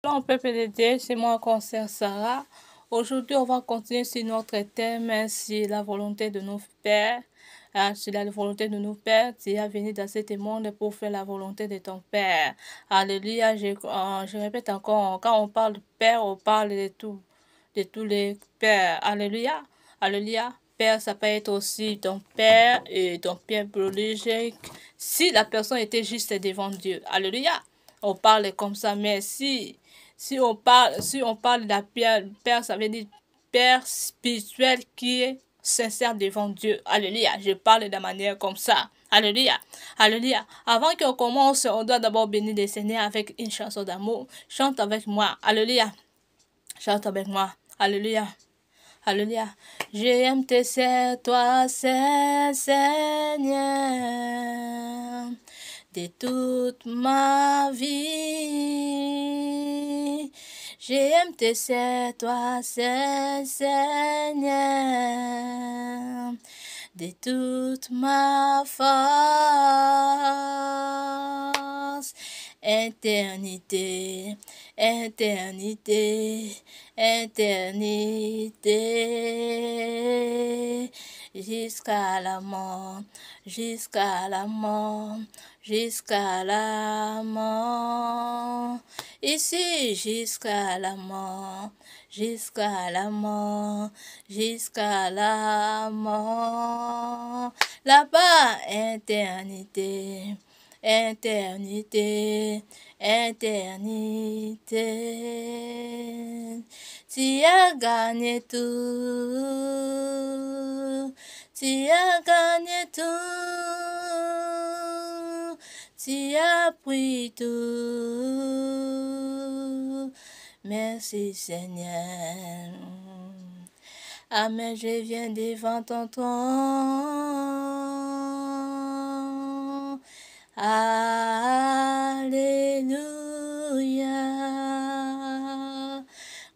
Shalom peuple de Dieu, c'est moi concert Sarah. Aujourd'hui, on va continuer sur notre thème, sur la volonté de nos pères. Sur la volonté de nos pères, tu es venu dans ce monde pour faire la volonté de ton père. Alléluia, je répète encore, quand on parle de père, on parle de tous les pères. Alléluia, alléluia. Père, ça peut être aussi ton père et ton père biologique. Si la personne était juste devant Dieu. Alléluia. On parle comme ça, mais si on parle d'un père, ça veut dire père spirituel qui est sincère devant Dieu. Alléluia. Je parle de manière comme ça. Alléluia. Alléluia. Avant qu'on commence, on doit d'abord bénir le Seigneur avec une chanson d'amour. Chante avec moi. Alléluia. Chante avec moi. Alléluia. Alléluia. J'aime te servir, toi, Seigneur, de toute ma vie. J'aime te servir, toi, Seigneur, de toute ma force. Éternité, éternité, éternité, jusqu'à la mort, jusqu'à la mort, jusqu'à la mort. Ici, jusqu'à la mort, jusqu'à la mort, jusqu'à la mort. Là-bas, éternité. Éternité, éternité, tu as gagné tout, tu as gagné tout, tu as pris tout. Merci Seigneur. Amen, je viens devant ton trône. Alléluia.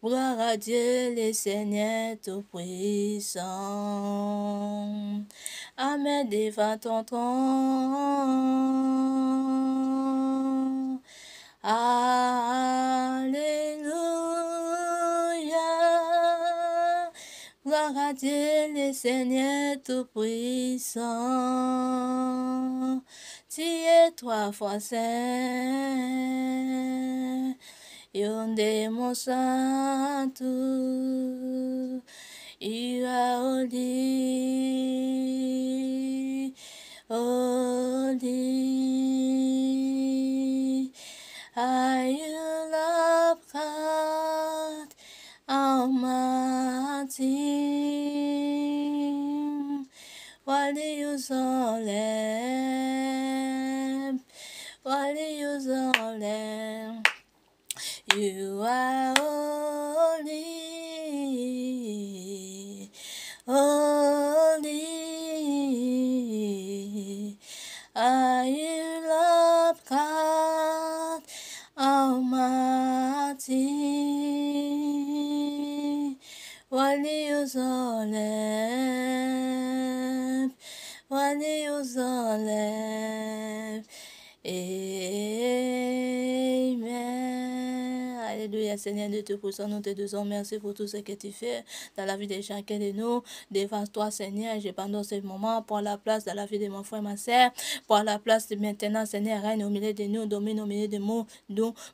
Gloire à Dieu, le Seigneur Tout-Puissant. Amen, devant ton trône. Alléluia. Gloire à Dieu, le Seigneur Tout-Puissant. Tu es trois fois saint, Yonde mon santo, you are holy, holy. Are you love God Almighty? Worthy is all Lamb, worthy is all Lamb. You are holy, holy. Are you Lord God Almighty? Worthy is all Lamb, worthy is all Lamb. Amen. Alléluia, Seigneur Dieu Tout-Puissant, nous te disons merci pour tout ce que tu fais dans la vie de chacun de nous. Devant toi, Seigneur, je pendant ce moment, pour la place dans la vie de mon frère et ma soeur, pour la place de maintenant, Seigneur, règne au milieu de nous, domine au milieu de nous,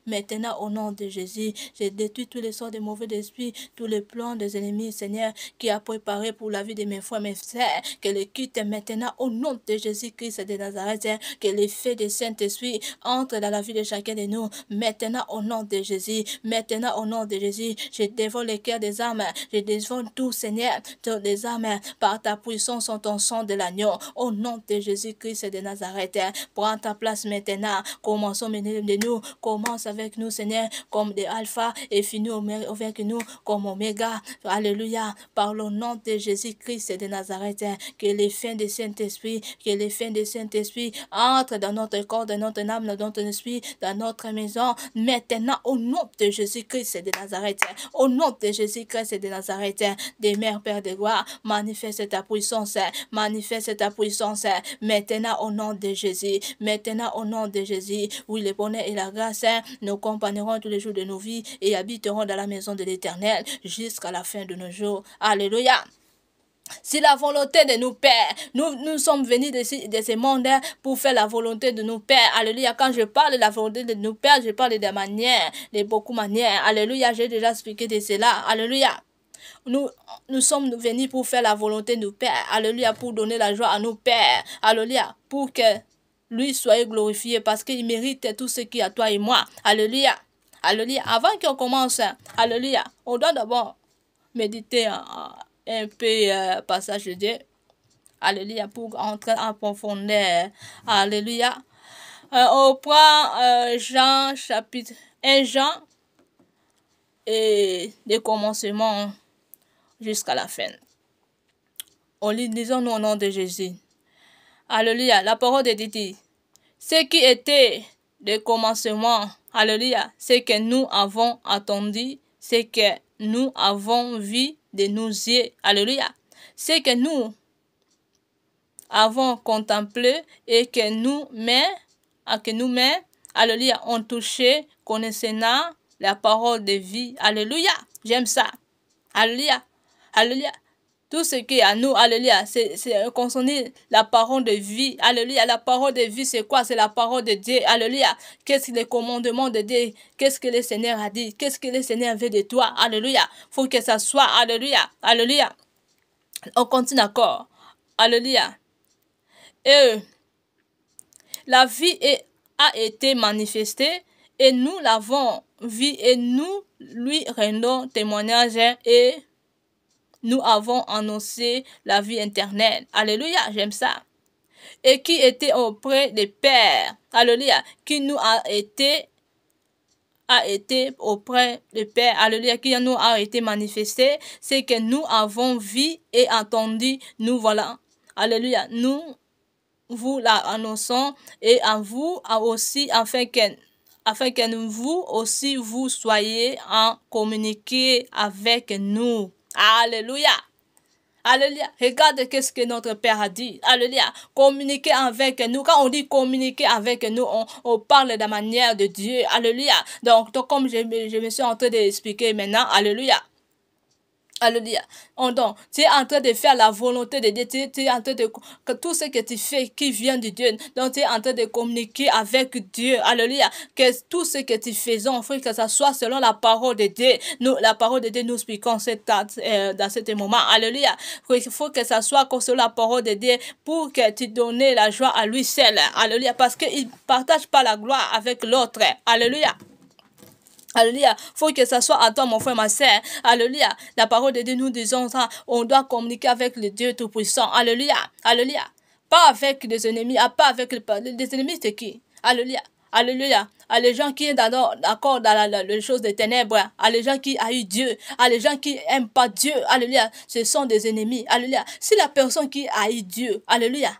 maintenant, au nom de Jésus. Je détruis tous les sorts de mauvais esprits, tous les plans des ennemis, Seigneur, qui a préparé pour la vie de mes frères et mes sœurs, que le quitte maintenant, au nom de Jésus-Christ de Nazareth, que l'effet de Saint-Esprit entre dans la vie de chacun de nous, maintenant, au nom de Jésus. Maintenant, au nom de Jésus, je dévore le cœur des âmes. Je dévore tout, Seigneur, toutes les âmes, par ta puissance en ton sang de l'agneau. Au nom de Jésus-Christ de Nazareth, prends ta place maintenant. Commençons maintenant de nous. Commence avec nous, Seigneur, comme des alpha et finis avec nous comme oméga. Alléluia. Par le nom de Jésus-Christ de Nazareth, que les fins de Saint-Esprit, que les fins de Saint-Esprit entrent dans notre corps, dans notre âme, dans notre esprit, dans notre maison. Maintenant, au nom de de Jésus-Christ de Nazareth. Au nom de Jésus-Christ de Nazareth. Demeure, Père de gloire. Manifeste ta puissance. Manifeste ta puissance. Maintenant, au nom de Jésus. Maintenant, au nom de Jésus. Oui, le bonheur et la grâce nous accompagneront tous les jours de nos vies et habiteront dans la maison de l'Éternel jusqu'à la fin de nos jours. Alléluia. Si la volonté de nos pères, nous sommes venus de ce monde pour faire la volonté de nos pères. Alléluia. Quand je parle de la volonté de nos pères, je parle de manières, de beaucoup de manières. Alléluia. J'ai déjà expliqué de cela. Alléluia. Nous sommes venus pour faire la volonté de nos pères. Alléluia. Pour donner la joie à nos pères. Alléluia. Pour que lui soit glorifié parce qu'il mérite tout ce qui est à toi et moi. Alléluia. Alléluia. Avant qu'on commence, alléluia, on doit d'abord méditer un peu passage de Dieu. Alléluia. Pour entrer en profondeur. Alléluia. On prend Jean chapitre 1 Jean et des commencements jusqu'à la fin. On lit, disons-nous au nom de Jésus. Alléluia. La parole de Dieu dit, ce qui était le commencement, alléluia, c'est que nous avons attendu, c'est que nous avons vu de nos yeux, alléluia, c'est que nous avons contemplé et que nous-mêmes, alléluia, ont touché, connaissant la parole de vie, alléluia, j'aime ça, alléluia, alléluia. Tout ce qui est à nous, alléluia, c'est concerné la parole de vie, alléluia. La parole de vie, c'est quoi? C'est la parole de Dieu, alléluia. Qu'est-ce que le commandement de Dieu? Qu'est-ce que le Seigneur a dit? Qu'est-ce que le Seigneur veut de toi, alléluia. Faut que ça soit, alléluia, alléluia. On continue encore, alléluia. Et la vie a été manifestée et nous l'avons vue et nous lui rendons témoignage et nous avons annoncé la vie éternelle. Alléluia, j'aime ça. Et qui était auprès des pères. Alléluia, qui nous a été auprès des pères. Alléluia, qui nous a été manifesté. C'est que nous avons vu et entendu. Nous voilà. Alléluia, nous vous l'annonçons et à vous aussi afin que vous aussi vous soyez en communiqué avec nous. Alléluia. Alléluia. Regarde qu'est-ce que notre Père a dit. Alléluia. Communiquer avec nous. Quand on dit communiquer avec nous, on parle de la manière de Dieu. Alléluia. Donc comme je me suis en train d'expliquer maintenant. Alléluia. Alléluia. Donc, tu es en train de faire la volonté de Dieu. Tu es en train de... Que tout ce que tu fais qui vient de Dieu. Donc, tu es en train de communiquer avec Dieu. Alléluia. Que tout ce que tu faisons, faut que ça soit selon la parole de Dieu. Nous, la parole de Dieu, nous expliquons dans ce moment. Alléluia. Il faut que ça soit selon la parole de Dieu pour que tu donnes la joie à lui seul. Alléluia. Parce qu'il ne partage pas la gloire avec l'autre. Alléluia. Alléluia. Faut que ça soit à toi, mon frère, ma soeur. Alléluia. La parole de Dieu, nous disons ça. On doit communiquer avec le Dieu Tout-Puissant. Alléluia. Alléluia. Pas avec des ennemis. Pas avec les ennemis, c'est qui? Alléluia. Alléluia. À les gens qui sont d'accord dans les choses des ténèbres. À les gens qui haïssent Dieu. À les gens qui n'aiment pas Dieu. Alléluia. Ce sont des ennemis. Alléluia. Si la personne qui haït Dieu. Alléluia.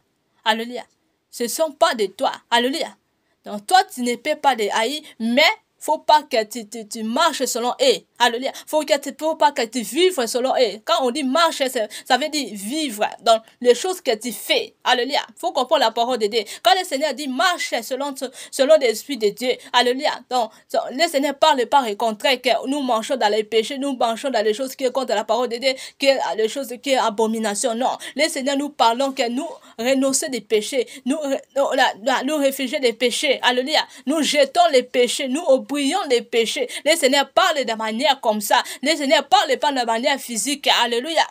Alléluia. Ce ne sont pas de toi. Alléluia. Donc toi, tu ne peux pas les haïr, mais faut pas que tu marches selon eux. Alléluia. Faut pas que tu vives selon eux. Quand on dit marcher, ça veut dire vivre dans les choses que tu fais. Alléluia. Faut comprendre la parole de Dieu. Quand le Seigneur dit marche selon l'Esprit de Dieu. Alléluia. Donc, le Seigneur parle par le contraire que nous marchons dans les péchés, nous marchons dans les choses qui sont contre la parole de Dieu, qui est les choses qui sont abomination. Non. Le Seigneur nous parlons que nous renoncer des péchés, nous réfugier des péchés. Alléluia. Nous jetons les péchés, nous oublions les péchés. Le Seigneur parle de manière comme ça. Le Seigneur parle pas de manière physique. Alléluia.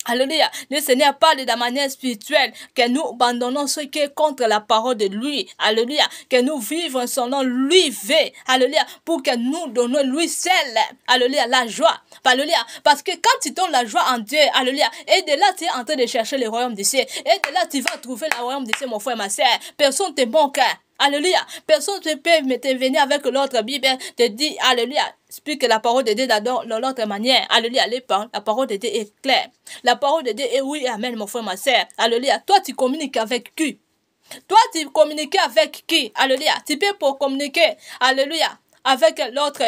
Alléluia. Le Seigneur parle de la manière spirituelle, que nous abandonnons ce qui est contre la parole de lui. Alléluia. Que nous vivons selon lui veut. Alléluia. Pour que nous donnons lui seul. Alléluia. La joie. Alléluia. Parce que quand tu donnes la joie en Dieu, alléluia. Et de là, tu es en train de chercher le royaume des cieux. Et de là, tu vas trouver le royaume des cieux, mon frère, ma soeur. Personne ne bon cœur. Alléluia. Personne ne peut te venir avec l'autre Bible, te dire, alléluia, explique la parole de Dieu dans l'autre manière. Alléluia. La parole de Dieu est claire. La parole de Dieu est oui, amen, mon frère, ma soeur. Alléluia. Toi, tu communiques avec qui? Toi, tu communiques avec qui? Alléluia. Tu peux pour communiquer. Alléluia. avec l'autre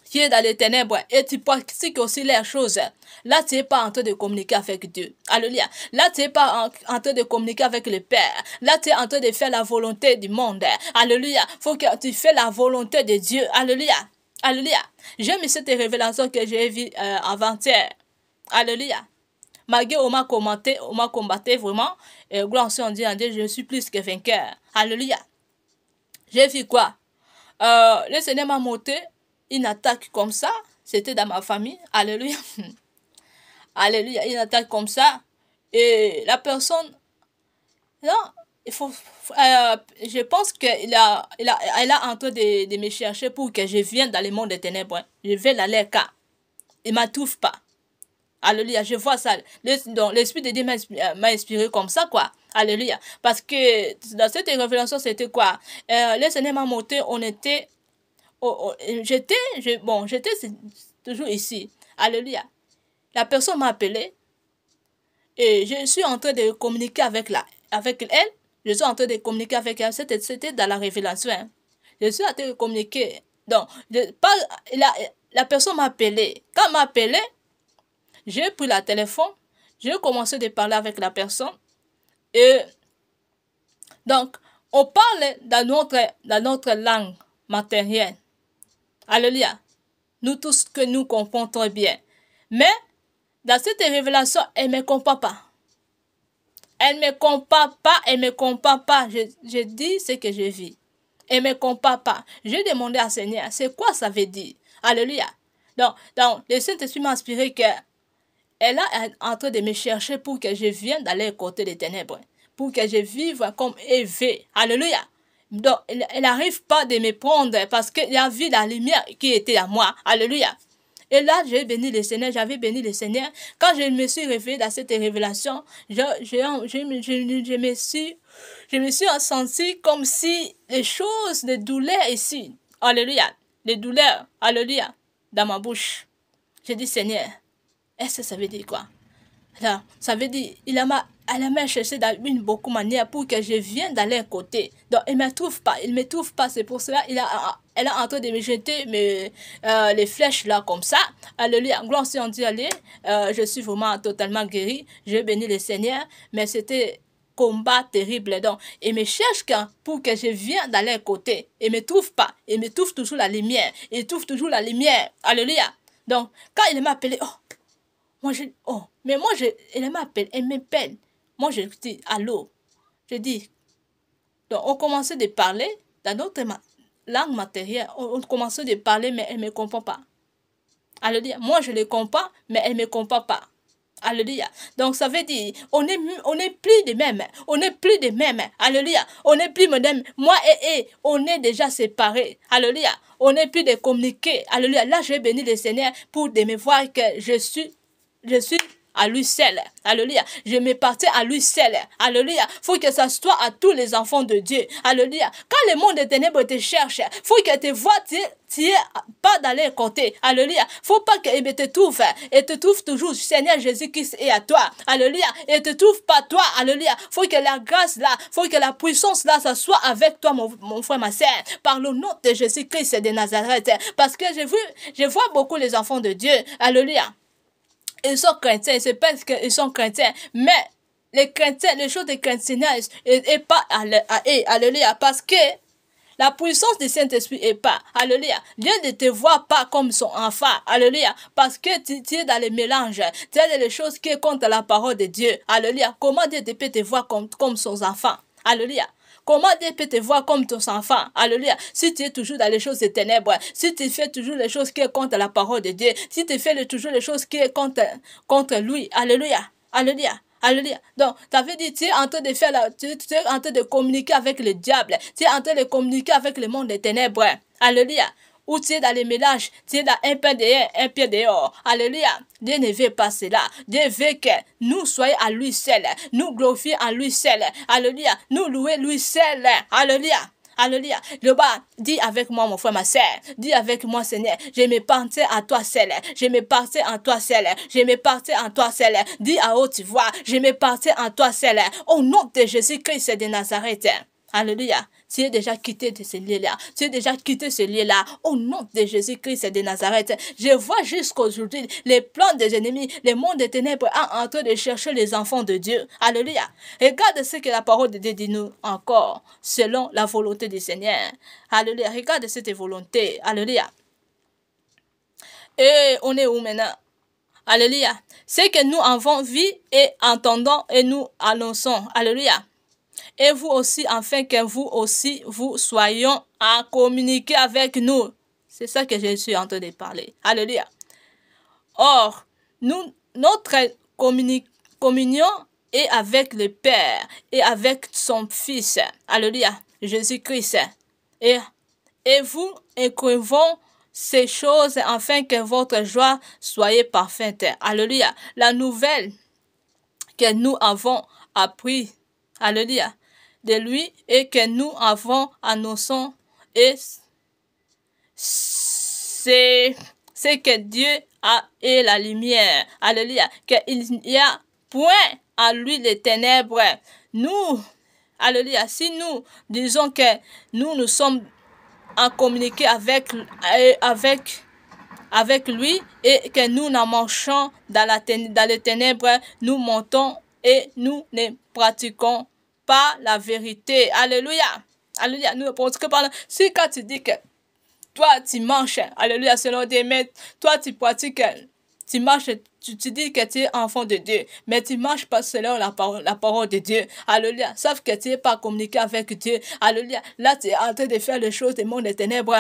qui est dans les ténèbres et tu pratiques aussi les choses, là tu n'es pas en train de communiquer avec Dieu. Alléluia. Là tu n'es pas en train de communiquer avec le Père. Là tu es en train de faire la volonté du monde. Alléluia. Il faut que tu fasses la volonté de Dieu. Alléluia. Alléluia. J'aime cette révélation que j'ai vue avant-hier. Alléluia. Malgré on m'a combatté vraiment. Et gloire soit Dieu, je suis plus que vainqueur. Alléluia. J'ai vu quoi? Le Seigneur m'a monté une attaque comme ça. C'était dans ma famille. Alléluia. Alléluia. Une attaque comme ça. Et la personne... Non, il faut... je pense qu'elle a en train de me chercher pour que je vienne dans le monde des ténèbres. Je vais dans leur cas. Il ne m'attrouve pas. Alléluia, je vois ça. Donc, l'Esprit de Dieu m'a inspiré comme ça, quoi. Alléluia. Parce que dans cette révélation, c'était quoi? Le Seigneur m'a monté, on était... j'étais toujours ici. Alléluia. La personne m'a appelé et je suis en train de communiquer avec elle. Je suis en train de communiquer avec elle. C'était dans la révélation. Hein. Je suis en train de communiquer. Donc, la personne m'a appelé. Quand elle m'a appelé, j'ai pris le téléphone. J'ai commencé à parler avec la personne. Et donc, on parle dans notre langue matérielle. Alléluia. Nous tous que nous comprenons très bien. Mais, dans cette révélation, elle ne me comprend pas. Elle ne me comprend pas, elle ne me comprend pas. Je dis ce que je vis. Elle ne me comprend pas. J'ai demandé à Seigneur, c'est quoi ça veut dire? Alléluia. Donc le Saint-Esprit m'a inspiré qu'elle est en train de me chercher pour que je vienne d'aller côté des ténèbres. Pour que je vive comme Ève. Alléluia. Donc, elle n'arrive pas de me prendre parce qu'il a vu la lumière qui était à moi. Alléluia. Et là, j'ai béni le Seigneur, j'avais béni le Seigneur. Quand je me suis réveillé dans cette révélation, je me suis senti comme si les choses, les douleurs ici, alléluia, les douleurs, alléluia, dans ma bouche. J'ai dit, Seigneur, est-ce que ça veut dire quoi? Là, ça veut dire, elle m'a cherché dans une beaucoup manière pour que je vienne d'aller à côté. Donc, il ne me trouve pas, c'est pour cela, elle est en train de me jeter les flèches là comme ça. Alléluia, gloire soit Dieu, allez, je suis vraiment totalement guéri, je bénis le Seigneur, mais c'était combat terrible. Donc, il me cherche pour que je vienne d'aller à côté. Il ne me trouve pas, il me trouve toujours la lumière, il trouve toujours la lumière. Alléluia. Donc, quand il m'a appelé, elle m'appelle, elle m'appelle. Moi, je dis, allô. Je dis, donc, on commençait de parler dans notre langue matérielle. On commençait de parler, mais elle ne me comprend pas. Alléluia. Moi, je le comprends, mais elle ne me comprend pas. Alléluia. Donc, ça veut dire, on n'est plus de même. On n'est plus de même. Alléluia. On n'est plus de même. Moi et on est déjà séparés. Alléluia. On n'est plus de communiquer. Alléluia. Là, je bénis le Seigneur pour de me voir que je suis à lui seul. Alléluia. Je m'appartiens à lui seul. Alléluia. Faut que ça soit à tous les enfants de Dieu. Alléluia. Quand le monde des ténèbres te cherche, faut que tu vois, tu es pas dans les côtés. Alléluia. Faut pas qu'il te trouve. Et te trouve toujours. Seigneur Jésus-Christ est à toi. Alléluia. Et te trouve pas toi. Alléluia. Faut que la grâce là, faut que la puissance là, ça soit avec toi, mon frère, ma sœur. Par le nom de Jésus-Christ de Nazareth. Parce que je vois beaucoup les enfants de Dieu. Alléluia. Ils sont chrétiens, ils se pensent qu'ils sont chrétiens, mais les chrétiens, les choses des chrétiens n'est pas alléluia, parce que la puissance du Saint-Esprit est pas, alléluia. Dieu ne te voit pas comme son enfant, alléluia, parce que tu es dans les mélanges, tu es dans les choses qui sont contre la parole de Dieu, alléluia. Comment Dieu peut te voir comme son enfant, alléluia. Comment Dieu peut te voir comme ton enfant? Alléluia. Si tu es toujours dans les choses des ténèbres, si tu fais toujours les choses qui sont contre la parole de Dieu, si tu fais toujours les choses qui sont contre lui. Alléluia. Alléluia. Alléluia. Donc, ça veut dire, tu es en train de tu es en train de communiquer avec le diable. Tu es en train de communiquer avec le monde des ténèbres. Alléluia. Ou tu es dans les mélanges, tu es dans un pied dehors. Alléluia. Dieu ne veut pas cela. Dieu veut que nous soyons à lui seul. Nous glorifions à lui seul. Alléluia. Nous louons lui seul. Alléluia. Alléluia. Dis avec moi, mon frère, ma sœur. Dis avec moi, Seigneur. Je me partais à toi seul. Je me partais en toi seul. Je me partais en toi seul. Dis à haute voix. Je me partais en toi seul. Au nom de Jésus-Christ de Nazareth. Alléluia. tu es déjà quitté de ce lieu-là. Tu es déjà quitté ce lieu-là. Au nom de Jésus-Christ de Nazareth, je vois jusqu'aujourd'hui les plans des ennemis, les mondes des ténèbres en train de chercher les enfants de Dieu. Alléluia. Regarde ce que la parole de Dieu dit nous encore, selon la volonté du Seigneur. Alléluia. Regarde cette volonté. Alléluia. Et on est où maintenant? Alléluia. C'est que nous avons vu et entendons et nous annonçons. Alléluia. Et vous aussi, afin que vous aussi, vous soyons à communiquer avec nous. C'est ça que je suis en train de parler. Alléluia. Or, notre communion est avec le Père et avec son Fils. Alléluia. Jésus-Christ. Et vous écrivons ces choses afin que votre joie soit parfaite. Alléluia. La nouvelle que nous avons appris, alléluia, de lui et que nous avons annoncé, et c'est que Dieu est la lumière. Alléluia. Qu'il n'y a point à lui les ténèbres. Nous, alléluia, si nous disons que nous sommes en communiquer avec lui et que nous n'en marchons dans les ténèbres, nous montons et nous ne pratiquons pas la vérité. Alléluia. Alléluia. Nous ne pratiquons pas. Si quand tu dis que toi tu marches, alléluia, selon des maîtres, toi tu pratiques, tu marches, tu dis que tu es enfant de Dieu, mais tu ne marches pas selon la parole de Dieu. Alléluia. Sauf que tu n'es pas communiqué avec Dieu. Alléluia. Là, tu es en train de faire les choses des mondes des ténèbres.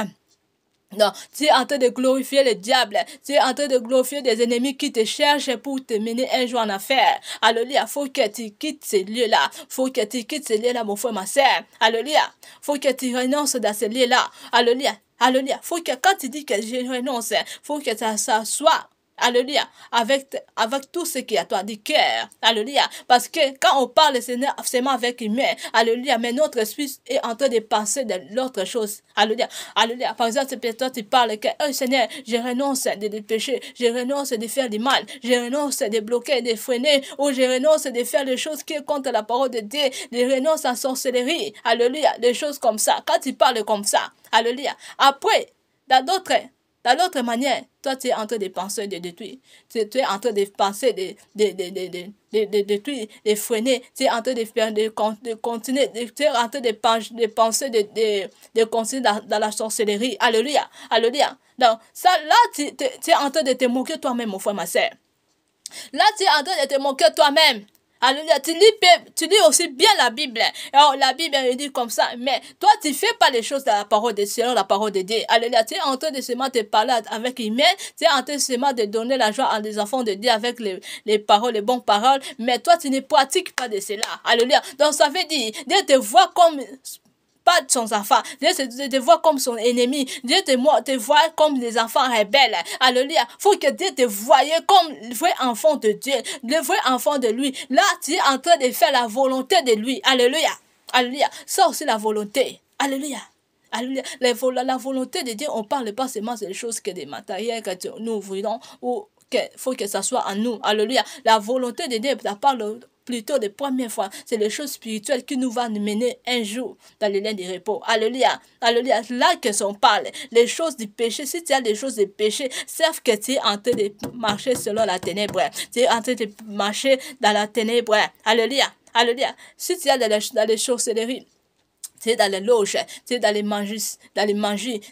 Non, tu es en train de glorifier le diable. Tu es en train de glorifier des ennemis qui te cherchent pour te mener un jour en affaire. Alléluia. Faut que tu quittes ces lieux-là. Faut que tu quittes ces lieux-là, mon frère, ma soeur. Alléluia. Faut que tu renonces dans ces lieux-là. Alléluia. Alléluia. Faut que quand tu dis que je renonce, faut que ça soit. Alléluia, avec tout ce qui est à toi du cœur. Alléluia, parce que quand on parle seulement avec humain, alléluia, mais notre esprit est en train de penser de l'autre chose. Alléluia, alléluia. Par exemple, toi tu parles que, oh Seigneur, je renonce de pécher, je renonce de faire du mal, je renonce de bloquer, de freiner, ou je renonce de faire des choses qui sont contre la parole de Dieu, je renonce à sorcellerie. Alléluia, des choses comme ça. Quand tu parles comme ça, alléluia. Après, dans l'autre manière, toi, tu es en train de penser de détruire. Tu es en train de penser de détruire, de freiner. Tu es en train de continuer. Tu es en train de penser de continuer dans la sorcellerie. Alléluia. Alléluia. Donc, ça, là, tu es en train de te moquer toi-même, mon frère, ma soeur. Là, tu es en train de te moquer toi-même. Alléluia, tu lis aussi bien la Bible. Alors, la Bible, elle dit comme ça, mais toi, tu ne fais pas les choses dans la parole de Dieu, selon la parole de Dieu. Alléluia, tu es en train de seulement te parler avec humain, tu es en train seulement de donner la joie à des enfants de Dieu avec les paroles, les bonnes paroles, mais toi, tu ne pratiques pas de cela. Alléluia, donc ça veut dire, Dieu te voit comme pas de son enfant. Dieu te voit comme son ennemi. Dieu te voit comme des enfants rebelles. Alléluia. Faut que Dieu te voie comme le vrai enfant de Dieu, le vrai enfant de lui. Là, tu es en train de faire la volonté de lui. Alléluia. Alléluia. Ça aussi la volonté. Alléluia. Alléluia. La volonté de Dieu, on ne parle pas seulement des choses que des matériels que nous voulons ou qu'il faut que ça soit en nous. Alléluia. La volonté de Dieu, ça parle plutôt de première fois, c'est les choses spirituelles qui nous vont nous mener un jour dans le lieu de repos. Alléluia. Alléluia. Là que on parle, les choses du péché, si tu as des choses de péché, sauf que tu es en train de marcher selon la ténèbre. Tu es en train de marcher dans la ténèbre. Alléluia. Alléluia. Si tu as dans les sorcelleries, tu es dans les loges, tu es dans les magie,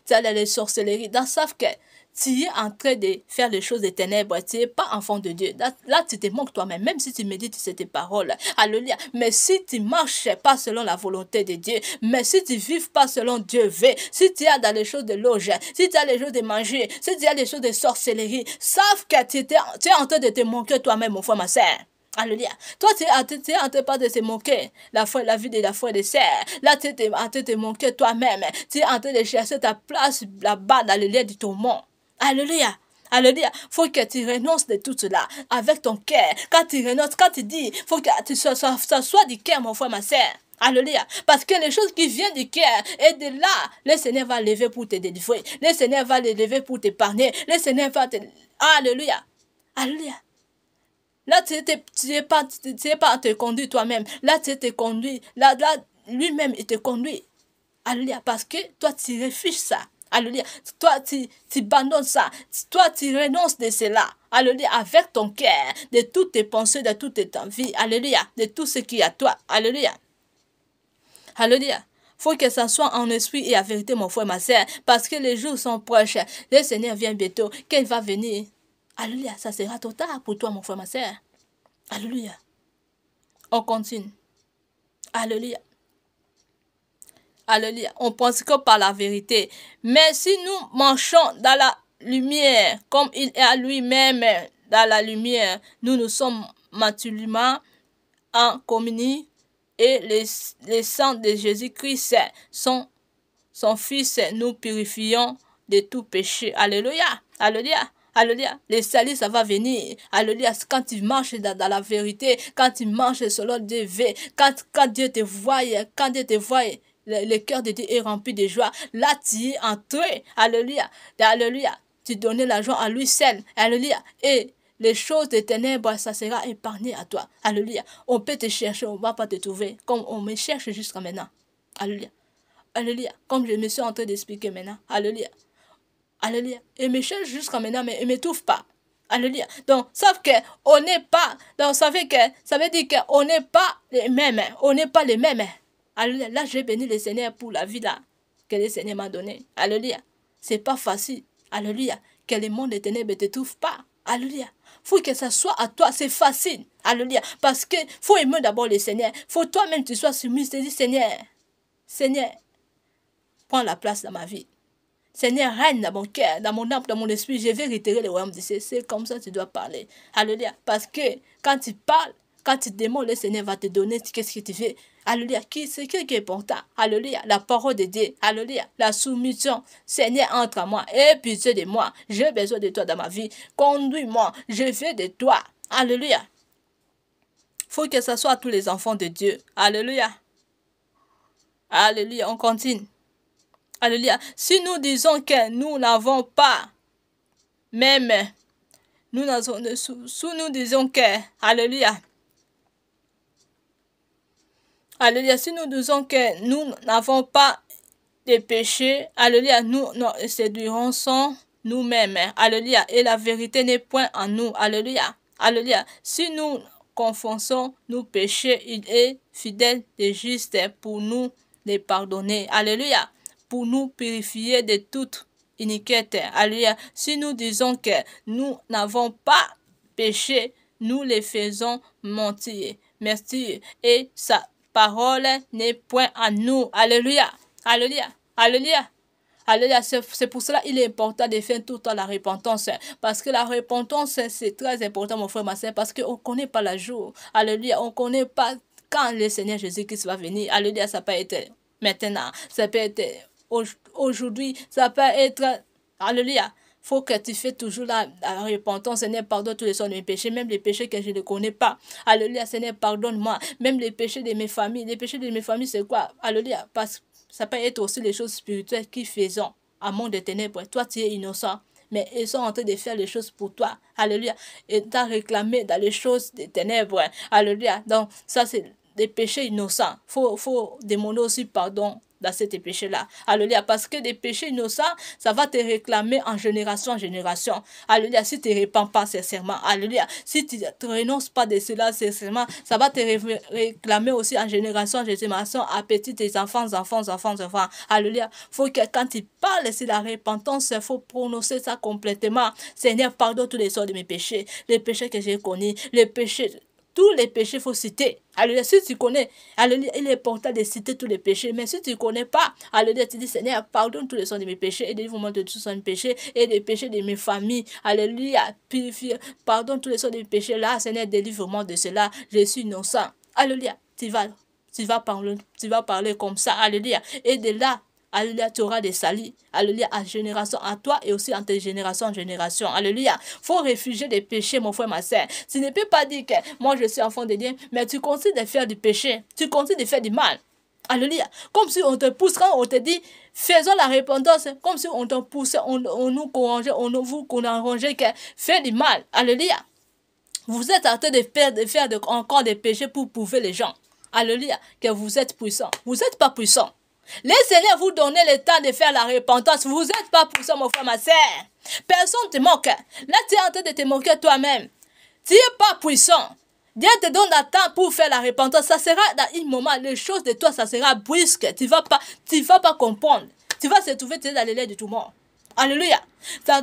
tu es dans les sorcelleries, dans savent que tu es en train de faire les choses des ténèbres, tu n'es pas enfant de Dieu. Là, tu te manques toi-même, même si tu médites sur tes paroles. Alléluia. Mais si tu ne marches pas selon la volonté de Dieu, mais si tu ne vives pas selon Dieu veut, si tu es dans les choses de loge, si tu as les choses de magie, si tu as les choses de sorcellerie, sauf que tu es en train de te manquer toi-même, mon frère, ma soeur. Alléluia. Toi, tu es en train pas de te moquer la vie de la foi des sœurs. Là, tu es en train de te moquer toi-même. Tu es en train de chercher ta place là-bas dans le lieu du tourment. Alléluia. Alléluia. Faut que tu renonces de tout cela avec ton cœur. Quand tu renonces, quand tu dis, faut que ça soit du cœur, mon frère, ma soeur. Alléluia. Parce que les choses qui viennent du cœur, et de là, le Seigneur va lever pour te délivrer. Le Seigneur va lever pour t'épargner. Le Seigneur va te... Alléluia. Alléluia. Là, tu n'es pas à te conduire toi-même. Là, tu te conduis. Là, lui-même, il te conduit. Alléluia. Parce que toi, tu refuses ça. Alléluia. Toi, tu abandonnes ça. Toi, tu renonces de cela. Alléluia. Avec ton cœur, de toutes tes pensées, de toute ta vie. Alléluia. De tout ce qui est à toi. Alléluia. Alléluia. Faut que ça soit en esprit et en vérité, mon frère, ma soeur. Parce que les jours sont proches. Le Seigneur vient bientôt. Quand il va venir. Alléluia. Ça sera trop tard pour toi, mon frère, ma soeur. Alléluia. On continue. Alléluia. Alléluia. On pense que par la vérité. Mais si nous marchons dans la lumière, comme il est à lui-même dans la lumière, nous sommes maturément en communion et les sang de Jésus-Christ, son Fils, nous purifions de tout péché. Alléluia. Alléluia. Alléluia. Le salut, ça va venir. Alléluia. Quand tu marches dans la vérité, quand tu marches selon Dieu, quand Dieu te voit, le cœur de Dieu est rempli de joie. Là, tu es entré. Alléluia. Alléluia. Tu donnes la joie à lui seul. Alléluia. Et les choses des ténèbres, ça sera épargné à toi. Alléluia. On peut te chercher, on ne va pas te trouver. Comme on me cherche jusqu'à maintenant. Alléluia. Alléluia. Comme je me suis en train d'expliquer maintenant. Alléluia. Alléluia. Et me cherche jusqu'à maintenant, mais il ne me trouve pas. Alléluia. Donc, savez qu'on n'est pas. Donc, ça veut dire qu'on n'est pas les mêmes. On n'est pas les mêmes. Alléluia. Là, j'ai béni le Seigneur pour la vie là que le Seigneur m'a donnée. Alléluia. C'est pas facile. Alléluia. Que le monde des ténèbres ne te trouve pas. Alléluia. Faut que ça soit à toi. C'est facile. Alléluia. Parce que faut aimer d'abord le Seigneur. Faut toi-même tu sois soumis. Tu dis Seigneur. Seigneur. Prends la place dans ma vie. Seigneur, règne dans mon cœur, dans mon âme, dans mon esprit. Je vais retirer le royaume de Dieu. C'est comme ça que tu dois parler. Alléluia. Parce que quand tu parles, quand tu demandes, le Seigneur va te donner qu'est-ce que tu veux. Alléluia. C'est ce qui est important. Alléluia. La parole de Dieu. Alléluia. La soumission. Seigneur, entre à moi. Aie pitié de moi. J'ai besoin de toi dans ma vie. Conduis-moi. Je veux de toi. Alléluia. Faut que ce soit à tous les enfants de Dieu. Alléluia. Alléluia. On continue. Alléluia. Si nous disons que nous n'avons pas, même, nous disons que, alléluia. Alléluia. Si nous disons que nous n'avons pas de péché, alléluia, nous séduirons nous-mêmes. Alléluia. Et la vérité n'est point en nous. Alléluia. Alléluia. Si nous confessons nos péchés, il est fidèle et juste pour nous les pardonner. Alléluia. Pour nous purifier de toute iniquité. Alléluia. Si nous disons que nous n'avons pas péché, nous les faisons mentir. Merci. Et sa parole n'est point à nous. Alléluia. Alléluia. Alléluia. Alléluia. C'est pour cela qu'il est important de faire tout le temps la repentance. Parce que la repentance, c'est très important, mon frère, ma soeur, parce qu'on ne connaît pas le jour. Alléluia. On ne connaît pas quand le Seigneur Jésus-Christ va venir. Alléluia. Ça peut être maintenant. Ça peut être aujourd'hui, ça peut être, alléluia, faut que tu fais toujours la repentance. Seigneur, pardonne tous les sons de mes péchés, même les péchés que je ne connais pas. Alléluia, Seigneur, pardonne-moi, même les péchés de mes familles. Les péchés de mes familles, c'est quoi? Alléluia, parce que ça peut être aussi les choses spirituelles qui faisons à monde de ténèbres. Toi, tu es innocent, mais ils sont en train de faire les choses pour toi. Alléluia, et t'as réclamé dans les choses des ténèbres. Alléluia, donc ça, c'est des péchés innocents. Faut demander aussi pardon dans ces péchés-là. Alléluia. Parce que des péchés innocents, ça va te réclamer en génération. Alléluia. Si tu ne répands pas sincèrement. Alléluia. Si tu ne renonces pas de cela sincèrement, ça va te réclamer aussi en génération à petits enfants. Alléluia. Faut que quand tu parles sur la repentance, il faut prononcer ça complètement. Seigneur, pardonne tous les sortes de mes péchés. Les péchés que j'ai connus. Les péchés. Tous les péchés, il faut citer. Alléluia. Si tu connais, alléluia, il est important de citer tous les péchés. Mais si tu ne connais pas, alléluia, tu dis, Seigneur, pardonne tous les sons de mes péchés et délivre-moi de tous les péchés et des péchés de mes familles. Alléluia. Purifie, pardonne tous les sons de mes péchés. Là, Seigneur, délivre-moi de cela. Je suis innocent. Alléluia. Tu vas parler comme ça. Alléluia. Et de là, alléluia, tu auras des salis. Alléluia, à génération, à toi et aussi en tes générations en génération. Alléluia. Faut réfugier des péchés, mon frère, ma soeur. Tu ne peux pas dire que moi je suis enfant de Dieu, mais tu continues de faire du péché. Tu continues de faire du mal. Alléluia. Comme si on te pousse, quand on te dit, faisons la repentance, comme si on te poussait, on nous corrigeait, on vous corrigeait que fais du mal. Alléluia. Vous êtes en train de faire encore des péchés pour prouver les gens. Alléluia. Que vous êtes puissant. Vous n'êtes pas puissant. Le Seigneur vous donne le temps de faire la repentance. Vous n'êtes pas puissant, mon frère, ma soeur. Personne ne te moque. Là, tu es en train de te moquer toi-même. Tu n'es pas puissant. Dieu te donne le temps pour faire la repentance. Ça sera dans un moment, les choses de toi, ça sera brusque. Tu ne vas pas comprendre. Tu vas se trouver dans les lait de tout le monde. Alléluia.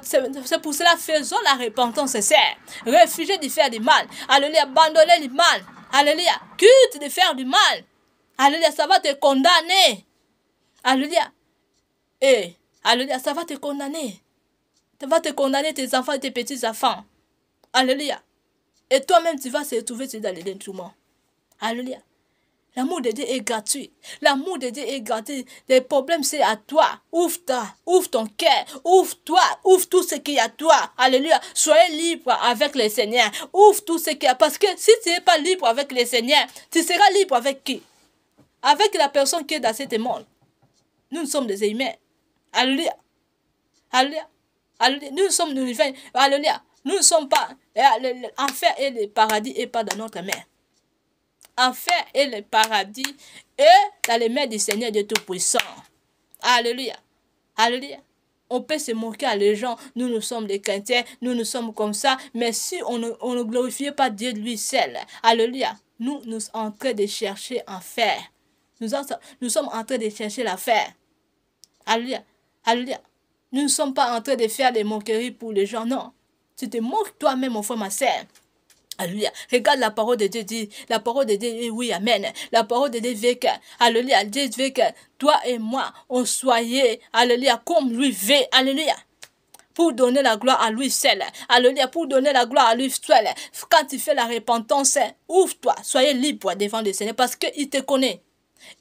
C'est pour cela, faisons la repentance sincère. Réfugiez de faire du mal. Alléluia. Abandonnez le mal. Alléluia. Quitte de faire du mal. Alléluia. Ça va te condamner. Alléluia. Et, alléluia, ça va te condamner. Ça va te condamner tes enfants et tes petits-enfants. Alléluia. Et toi-même, tu vas se retrouver dans les détruements. Alléluia. L'amour de Dieu est gratuit. L'amour de Dieu est gratuit. Les problèmes, c'est à toi. Ouvre ton cœur. Ouvre-toi. Ouvre tout ce qu'il y a à toi. Alléluia. Soyez libre avec le Seigneur. Ouvre tout ce qu'il y a. Parce que si tu n'es pas libre avec le Seigneur, tu seras libre avec qui? Avec la personne qui est dans ce monde. Nous sommes des humains. Alléluia. Alléluia. Alléluia. Nous sommes des humains. Alléluia. Nous ne sommes pas. L'enfer et le paradis n'est pas dans notre main. Enfer et le paradis est dans les mains du Seigneur Dieu Tout-Puissant. Alléluia. Alléluia. On peut se moquer à les gens. Nous sommes des chrétiens. Nous sommes comme ça. Mais si on ne glorifie pas Dieu lui seul. Alléluia. Nous sommes en train de chercher enfer. Nous sommes en train de chercher l'affaire. Alléluia. Alléluia. Nous ne sommes pas en train de faire des moqueries pour les gens. Non. Tu te moques toi-même, mon frère, ma sœur. Alléluia. Regarde la parole de Dieu dit. La parole de Dieu dit oui, amen. La parole de Dieu veut que, alléluia, Dieu veut que toi et moi, on soyez, alléluia, comme lui veut. Alléluia. Pour donner la gloire à lui seul. Alléluia. Pour donner la gloire à lui seul. Quand tu fais la repentance, ouvre-toi. Soyez libre devant le Seigneur parce qu'il te connaît.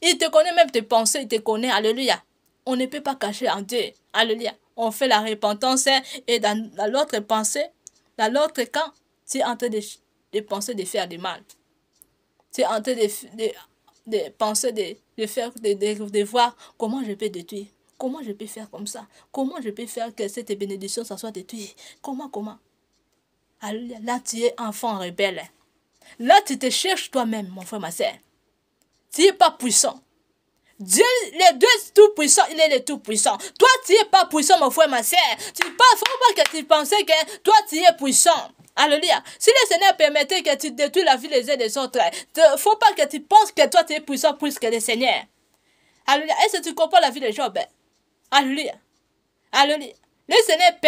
Il te connaît même tes pensées, il te connaît. Alléluia. On ne peut pas cacher en Dieu. Alléluia. On fait la repentance et dans l'autre pensée, dans l'autre camp, tu es en train de penser de faire du mal. Tu es en train de penser de voir comment je peux détruire. Comment je peux faire comme ça. Comment je peux faire que cette bénédiction, ça soit détruite. Comment. Alléluia. Là, tu es enfant rebelle. Là, tu te cherches toi-même, mon frère, ma soeur. Tu n'es pas puissant. Dieu, les deux tout-puissants, il est le tout-puissant. Toi, tu n'es pas puissant, mon frère, ma soeur. Il ne faut pas que tu penses que toi, tu es puissant. Alléluia. Si le Seigneur permettait que tu détruis la vie des uns des autres, il ne faut pas que tu penses que toi, tu es puissant plus que le Seigneur. Alléluia. Est-ce que tu comprends la vie de Job? Alléluia. Alléluia. Le Seigneur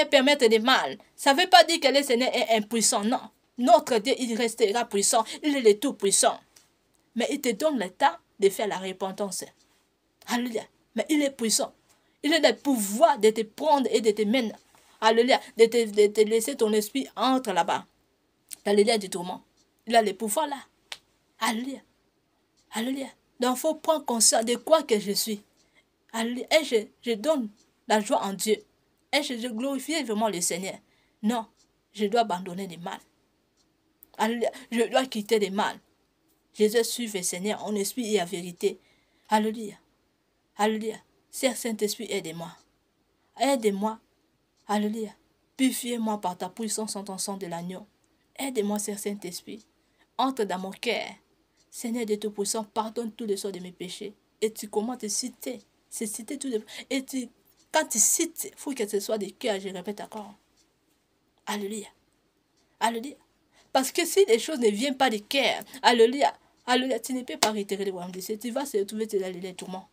permet des mal. Ça ne veut pas dire que le Seigneur est impuissant. Non. Notre Dieu, il restera puissant. Il est le tout-puissant. Mais il te donne le temps de faire la repentance. Alléluia. Mais il est puissant. Il a le pouvoir de te prendre et de te mener. Alléluia. De te laisser ton esprit entre là-bas. Dans les liens du tourment. Il a le pouvoir là. Alléluia. Alléluia. Donc il faut prendre conscience de quoi que je suis. Alléluia. Et je donne la joie en Dieu. Et je glorifie vraiment le Seigneur. Non. Je dois abandonner le mal. Alléluia. Je dois quitter le mal. Jésus suive le Seigneur en esprit et en vérité. Alléluia. Alléluia. Seigneur Saint-Esprit, aide-moi. Aide-moi. Alléluia. Purifiez-moi par ta puissance en ton sang de l'agneau. Aide-moi, Seigneur Saint-Esprit. Entre dans mon cœur. Seigneur de Tout-Puissant, pardonne tous les sorts de mes péchés. Et tu commences à citer. C'est citer tous les... Et quand tu cites, il faut que ce soit des cœurs, je répète encore. Alléluia. Alléluia. Parce que si les choses ne viennent pas du cœur, alléluia, alléluia, tu ne peux pas retirer le royaume de Dieu. Tu vas se retrouver dans les tourments.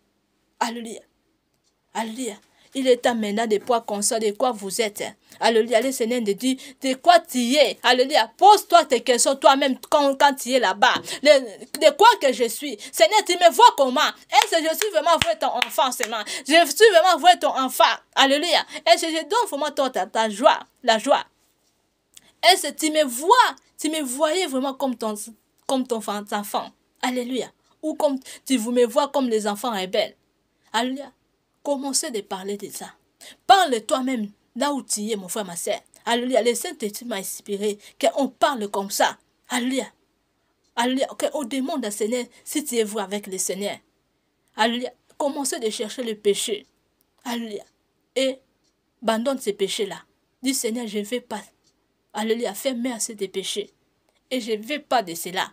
Alléluia. Alléluia. Il est temps maintenant de pouvoir conscience de quoi vous êtes. Alléluia. Le Seigneur te dit de quoi tu es. Alléluia. Pose-toi tes questions toi-même quand tu es là-bas. De quoi que je suis. Seigneur, tu me vois comment? Est-ce que je suis vraiment vrai ton enfant seulement? Je suis vraiment vrai ton enfant. Alléluia. Est-ce que je donne vraiment ta joie? La joie. Est-ce que tu me vois? Tu me voyais vraiment comme ton enfant. Alléluia. Ou comme tu me vois comme les enfants rebelles. Alléluia. Commencez de parler de ça. Parle toi-même là où tu es, mon frère, ma soeur. Alléluia. Le Saint-Esprit m'a inspiré qu'on parle comme ça. Alléluia. Alléluia. Qu'on demande au Seigneur si tu es vrai avec le Seigneur. Alléluia. Commencez de chercher le péché. Alléluia. Et abandonne ces péchés-là. Dis Seigneur, je ne vais pas. Alléluia. Fais merci des péchés. Et je ne veux pas de cela.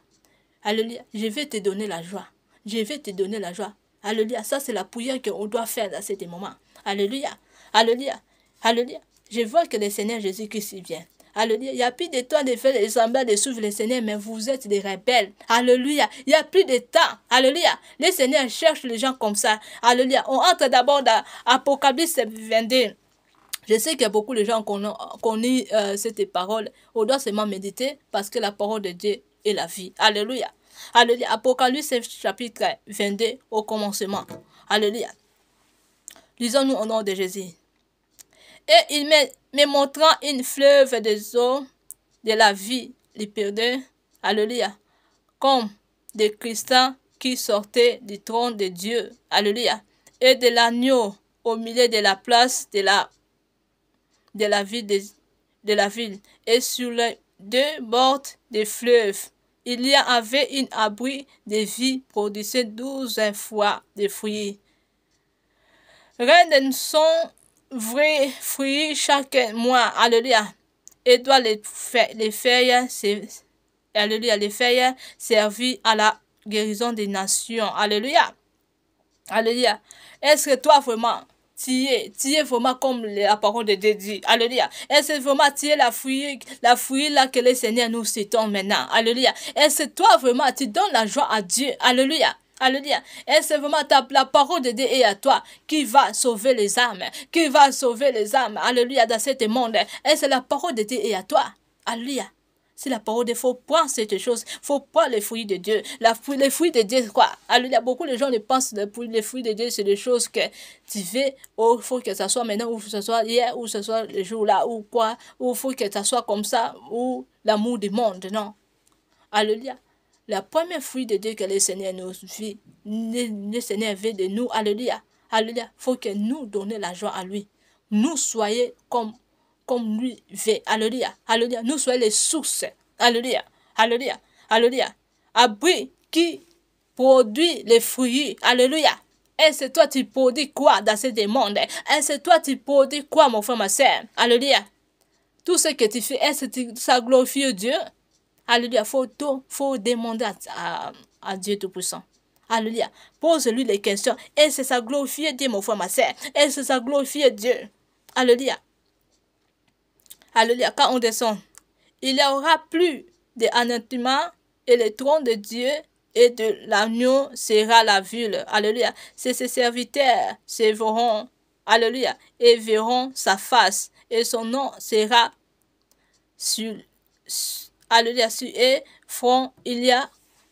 Alléluia. Je vais te donner la joie. je vais te donner la joie. Alléluia. Ça, c'est la prière qu'on doit faire dans ces moments. Alléluia. Alléluia. Alléluia. Je vois que le Seigneur Jésus-Christ vient. Alléluia. Il n'y a plus de temps de faire les semblants de suivre le Seigneur, mais vous êtes des rebelles. Alléluia. Il n'y a plus de temps. Alléluia. Le Seigneur cherche les gens comme ça. Alléluia. On entre d'abord dans Apocalypse 22. Je sais qu'il y a beaucoup de gens qui lit cette parole. On doit seulement méditer parce que la parole de Dieu est la vie. Alléluia. Alléluia. Apocalypse chapitre 22 au commencement. Alléluia. Lisons-nous au nom de Jésus. Et il me montrant une fleuve des eaux de la vie l'éternelle. Alléluia. Comme des cristaux qui sortaient du trône de Dieu. Alléluia. Et de l'agneau au milieu de la place de la ville. Et sur les deux bords des fleuves, il y avait une abri de vie produisait 12 fois de fruits. Rien son vrai fruits chaque mois. Alléluia. Et doit les feuilles, alléluia, les feuilles servir à la guérison des nations. Alléluia. Alléluia. Est-ce que toi vraiment tu es vraiment comme la parole de Dieu dit. Alléluia. Est-ce que vraiment tu es la fruit là que le Seigneur nous citons maintenant. Alléluia. Est-ce que toi vraiment tu donnes la joie à Dieu. Alléluia. Alléluia. Est-ce que vraiment la parole de Dieu est à toi qui va sauver les âmes. Qui va sauver les âmes. Alléluia. Dans ce monde. Est-ce que la parole de Dieu est à toi. Alléluia. C'est la parole de Dieu. Il faut prendre cette chose. Il faut prendre les fruits de Dieu. Les fruits de Dieu, quoi. Alléluia. Beaucoup de gens ne pensent que les fruits de Dieu, c'est des choses que tu fais. Il faut que ça soit maintenant, ou que ce soit hier, ou que ce soit le jour-là, ou quoi. Ou il faut que ça soit comme ça, ou l'amour du monde. Non. Alléluia. La première fruit de Dieu que le Seigneur nous vit, le Seigneur veut de nous. Alléluia. Alléluia. Il faut que nous donnions la joie à lui. Nous soyons comme lui veut. Alléluia. Alléluia. Nous soyons les sources. Alléluia. Alléluia. Alléluia. Abri qui produit les fruits. Alléluia. Est-ce que toi tu produis quoi dans ce monde? Est-ce que toi tu produis quoi, mon frère, ma soeur? Alléluia. Tout ce que tu fais, est-ce que ça glorifie Dieu? Alléluia. Faut demander à Dieu Tout-Puissant. Alléluia. Pose-lui les questions. Est-ce que ça glorifie Dieu, mon frère, ma soeur? Est-ce que ça glorifie Dieu? Alléluia. Alléluia. Quand on descend, il n'y aura plus d'anéantement et le trône de Dieu et de l'agneau sera la ville. Alléluia. Ses serviteurs se verront. Alléluia. Et verront sa face. Et son nom sera sur. Alléluia. Sur eux front. Il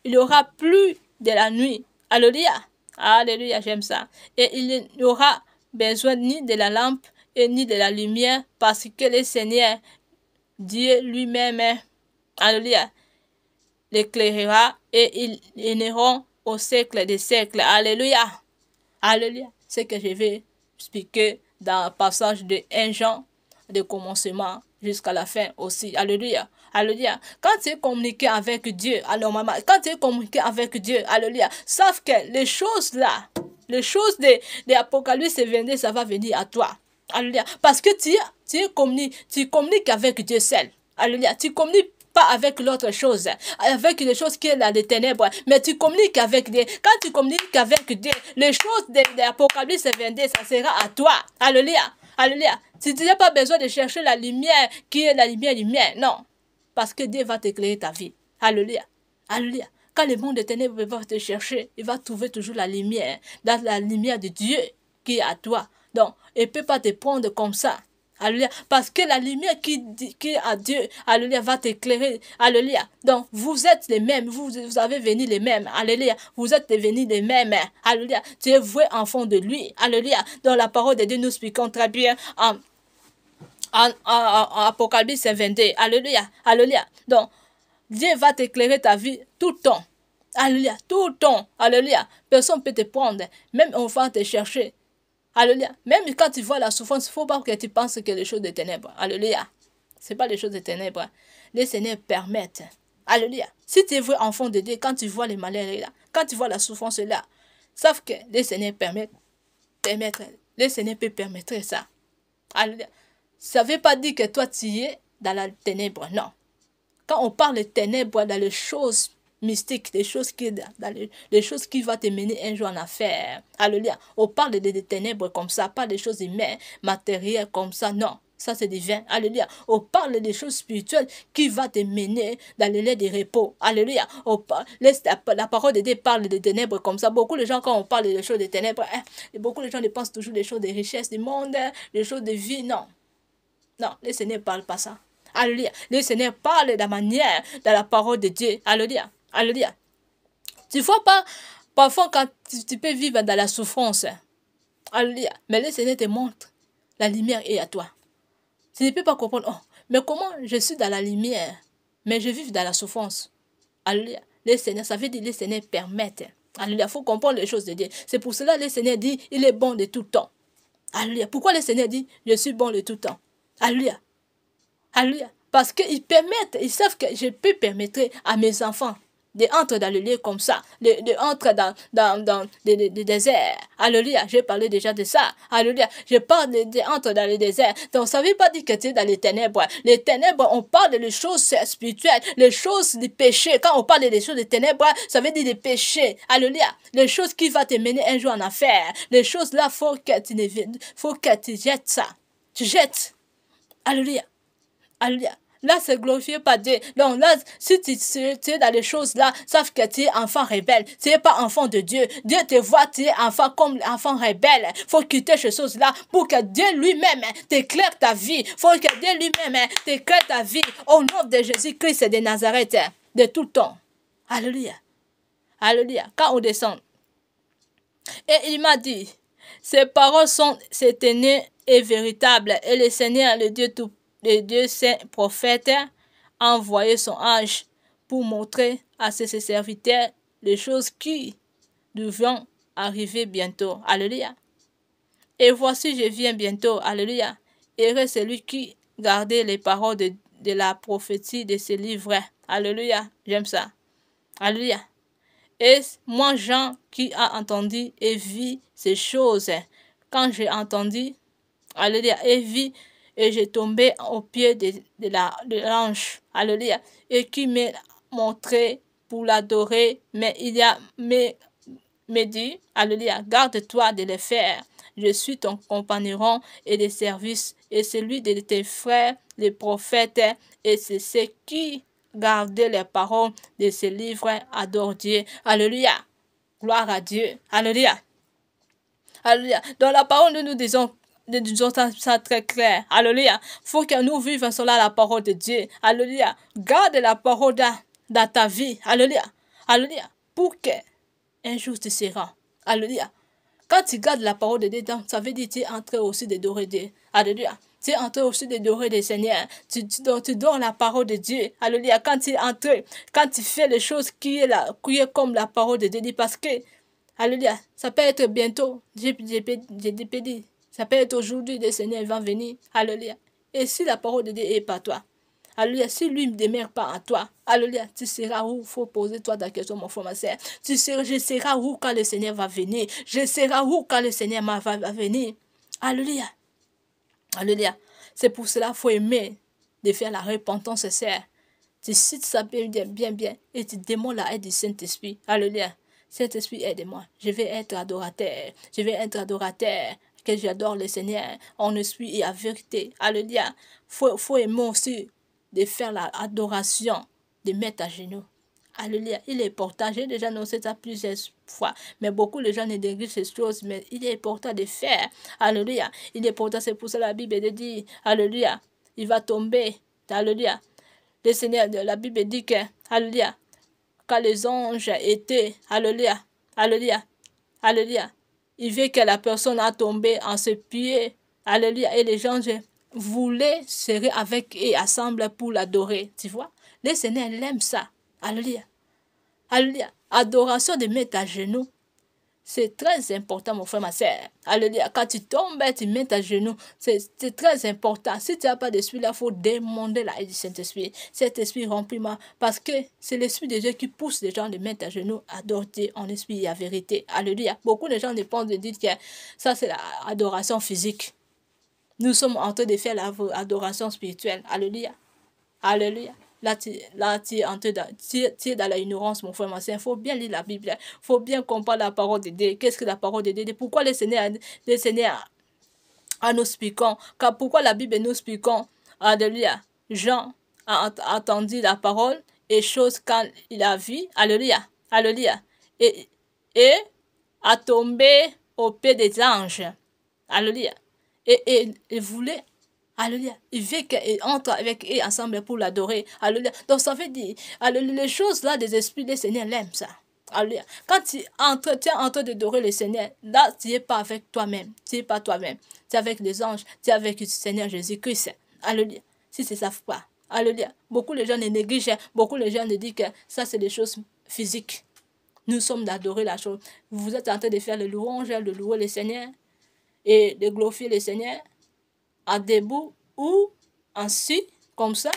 y aura plus de la nuit. Alléluia. Alléluia. J'aime ça. Et il n'y aura besoin ni de la lampe et ni de la lumière, parce que le Seigneur, Dieu lui-même, alléluia, l'éclairera et ils iront au siècle des siècles. Alléluia. Alléluia. C'est ce que je vais expliquer dans le passage de 1 Jean, de commencement jusqu'à la fin aussi. Alléluia. Alléluia. Quand tu es communiqué avec Dieu, alors maman, quand tu es communiqué avec Dieu, alléluia, sauf que les choses là, les choses de l'Apocalypse 22, ça va venir à toi. Alléluia. Parce que tu communiques avec Dieu seul. Alléluia. Tu communiques pas avec l'autre chose, avec les choses qui sont dans les ténèbres, mais tu communiques avec Dieu. Quand tu communiques avec Dieu, les choses de l'Apocalypse 22, ça sera à toi. Alléluia. Alléluia. Tu n'as pas besoin de chercher la lumière qui est la lumière du mien. Non. Parce que Dieu va t'éclairer ta vie. Alléluia. Alléluia. Quand le monde des ténèbres va te chercher, il va trouver toujours la lumière, dans la lumière de Dieu qui est à toi. Donc, il ne peut pas te prendre comme ça. Alléluia. Parce que la lumière qui est à Dieu, alléluia, va t'éclairer. Alléluia. Donc, vous êtes les mêmes. Vous avez venu les mêmes. Alléluia. Vous êtes devenus les mêmes. Alléluia. Tu es voué enfant de lui. Alléluia. Dans la parole de Dieu, nous expliquons très bien en Apocalypse 22. Alléluia. Alléluia. Donc, Dieu va t'éclairer ta vie tout le temps. Alléluia. Tout le temps. Alléluia. Personne ne peut te prendre. Même on va te chercher. Alléluia. Même quand tu vois la souffrance, il ne faut pas que tu penses que les choses des ténèbres. Alléluia. Ce n'est pas les choses des ténèbres. Les Seigneurs permettent. Alléluia. Si tu es vrai enfant de Dieu, quand tu vois les malheurs là, quand tu vois la souffrance là, sauf que les Seigneurs permettent. Les Seigneurs peuvent permettre ça. Alléluia. Ça ne veut pas dire que toi tu es dans la ténèbre. Non. Quand on parle de ténèbres dans les choses mystiques, des choses des choses qui vont te mener un jour en affaire. Alléluia. On parle des ténèbres comme ça, pas des choses humaines, matérielles comme ça, non. Ça, c'est divin. Alléluia. On parle des choses spirituelles qui vont te mener dans le lait de repos. Alléluia. La parole de Dieu parle des ténèbres comme ça. Beaucoup de gens, quand on parle des choses des ténèbres, beaucoup de gens ne pensent toujours des choses des richesses du monde, des choses de vie. Non. Non, le Seigneur ne parle pas ça. Alléluia. Le Seigneur parle de la manière, de la parole de Dieu. Alléluia. Alléluia. Tu ne vois pas, parfois, quand tu peux vivre dans la souffrance. Alléluia. Mais le Seigneur te montre, la lumière est à toi. Tu ne peux pas comprendre, oh, mais comment je suis dans la lumière, mais je vis dans la souffrance. Alléluia. Le Seigneur, ça veut dire que le Seigneur permet. Alléluia. Il faut comprendre les choses de Dieu. C'est pour cela que le Seigneur dit, il est bon de tout temps. Alléluia. Pourquoi le Seigneur dit, je suis bon de tout temps? Alléluia. Alléluia. Parce qu'ils permettent, ils savent que je peux permettre à mes enfants d'entrer dans le lieu comme ça, d'entrer dans le désert. Alléluia, j'ai parlé déjà de ça. Alléluia, je parle d'entrer dans le désert. Donc, ça ne veut pas dire que tu es dans les ténèbres. Les ténèbres, on parle des choses spirituelles, les choses du péché. Quand on parle des choses des ténèbres, ça veut dire des péchés. Alléluia, les choses qui vont te mener un jour en affaire. Les choses là, faut que tu jettes ça. Tu jettes. Alléluia. Alléluia. Là, c'est glorifié par Dieu. Donc là, si tu es dans les choses là, sauf que tu es enfant rebelle. Tu n'es pas enfant de Dieu. Dieu te voit, tu es enfant comme enfant rebelle. Il faut quitter ces choses-là pour que Dieu lui-même t'éclaire ta vie. Il faut que Dieu lui-même t'éclaire ta vie. Au nom de Jésus-Christ de Nazareth, de tout temps. Alléluia. Alléluia. Quand on descend. Et il m'a dit, ces paroles sont certaines et véritables. Et le Seigneur, le Dieu saint prophète, a envoyé son ange pour montrer à ses serviteurs les choses qui devront arriver bientôt. Alléluia. Et voici, je viens bientôt. Alléluia. Heureux celui qui gardait les paroles de la prophétie de ce livre. Alléluia. J'aime ça. Alléluia. Et moi, Jean, qui a entendu et vu ces choses, quand j'ai entendu, alléluia, et vu, et j'ai tombé au pied de l'ange, alléluia, et qui m'a montré pour l'adorer, mais il y a me dit, alléluia, garde-toi de les faire. Je suis ton compagnon et de service, et celui de tes frères, les prophètes, et c'est ce qui garder les paroles de ce livre, adore Dieu. Alléluia. Gloire à Dieu. Alléluia. Alléluia. Dans la parole, nous disons ça très clair. Alléluia. Faut que nous vivions cela, la parole de Dieu. Alléluia. Garde la parole dans ta vie. Alléluia. Alléluia. Pour que un jour tu seras. Alléluia. Quand tu gardes la parole de Dieu, ça veut dire que tu es entré aussi de dorer Dieu. Alléluia. Tu es entré aussi de dorer le Seigneur. Tu donnes la parole de Dieu. Alléluia. Quand tu es entré, quand tu fais les choses qui est comme la parole de Dieu, parce que, alléluia, ça peut être bientôt. J'ai dit, ça peut être aujourd'hui, le Seigneur va venir. Alléluia. Et si la parole de Dieu est pas toi, alléluia, si lui ne demeure pas en toi, alléluia, tu seras où? Il faut poser toi ta question, mon frère, ma soeur. Je serai où quand le Seigneur va venir? Je serai où quand le Seigneur va venir? Alléluia. Alléluia. C'est pour cela qu'il faut aimer de faire la repentance sincère. Tu cites ça bien, et tu demandes la aide du Saint-Esprit. Alléluia. Saint-Esprit, aide-moi. Je vais être adorateur. Je vais être adorateur. Que j'adore le Seigneur en esprit et à vérité. Alléluia. Faut aimer aussi de faire l'adoration, de mettre à genoux. Alléluia. Il est important. J'ai déjà annoncé ça plusieurs fois. Mais beaucoup de gens ne négligent ces choses. Mais il est important de faire. Alléluia. Il est important. C'est pour ça que la Bible dit, alléluia, il va tomber. Alléluia. Le Seigneur de la Bible dit que, alléluia, quand les anges étaient, alléluia, alléluia, alléluia, il veut que la personne a tombé en ses pieds. Alléluia. Et les anges voulaient serrer avec et ensemble pour l'adorer. Tu vois? Le Seigneur aime ça. Alléluia. Alléluia. Adoration de mettre à genoux. C'est très important, mon frère, ma soeur. Alléluia. Quand tu tombes, tu mets à genoux. C'est très important. Si tu n'as pas d'esprit, là, il faut demander l'aide du Saint-Esprit. Cet esprit remplis-moi. Parce que c'est l'esprit de Dieu qui pousse les gens à mettre à genoux, à adorer en esprit et à vérité. Alléluia. Beaucoup de gens ne pensent de dire que ça, c'est l'adoration physique. Nous sommes en train de faire l'adoration spirituelle. Alléluia. Alléluia. là, tu es, tu es dans la ignorance, mon frère, ma soeur. Il faut bien lire la Bible. Il faut bien comprendre la parole de Dieu. Qu'est-ce que la parole de Dieu dit? Pourquoi le Seigneur a nous expliquons? Pourquoi la Bible nous expliquons? Alléluia. Jean a entendu la parole et chose quand il a vu. Alléluia. Alléluia. Et a tombé au pied des anges. Alléluia. Et il voulait, alléluia, il veut qu'il entre avec eux ensemble pour l'adorer. Alléluia. Donc ça veut dire, alléluia, les choses là des esprits des Seigneur l'aiment ça. Alléluia. Quand tu es en train d'adorer le Seigneur, là tu n'es pas avec toi-même. Tu n'es pas toi-même. Tu es avec les anges. Tu es avec le Seigneur Jésus-Christ. Alléluia. Si c'est ça, pas. Alléluia. Beaucoup de gens ne négligent. Beaucoup de gens ne disent que ça c'est des choses physiques. Nous sommes d'adorer la chose. Vous êtes en train de faire le louange, de louer le Seigneur et de glorifier le Seigneur à debout ou ainsi, comme ça.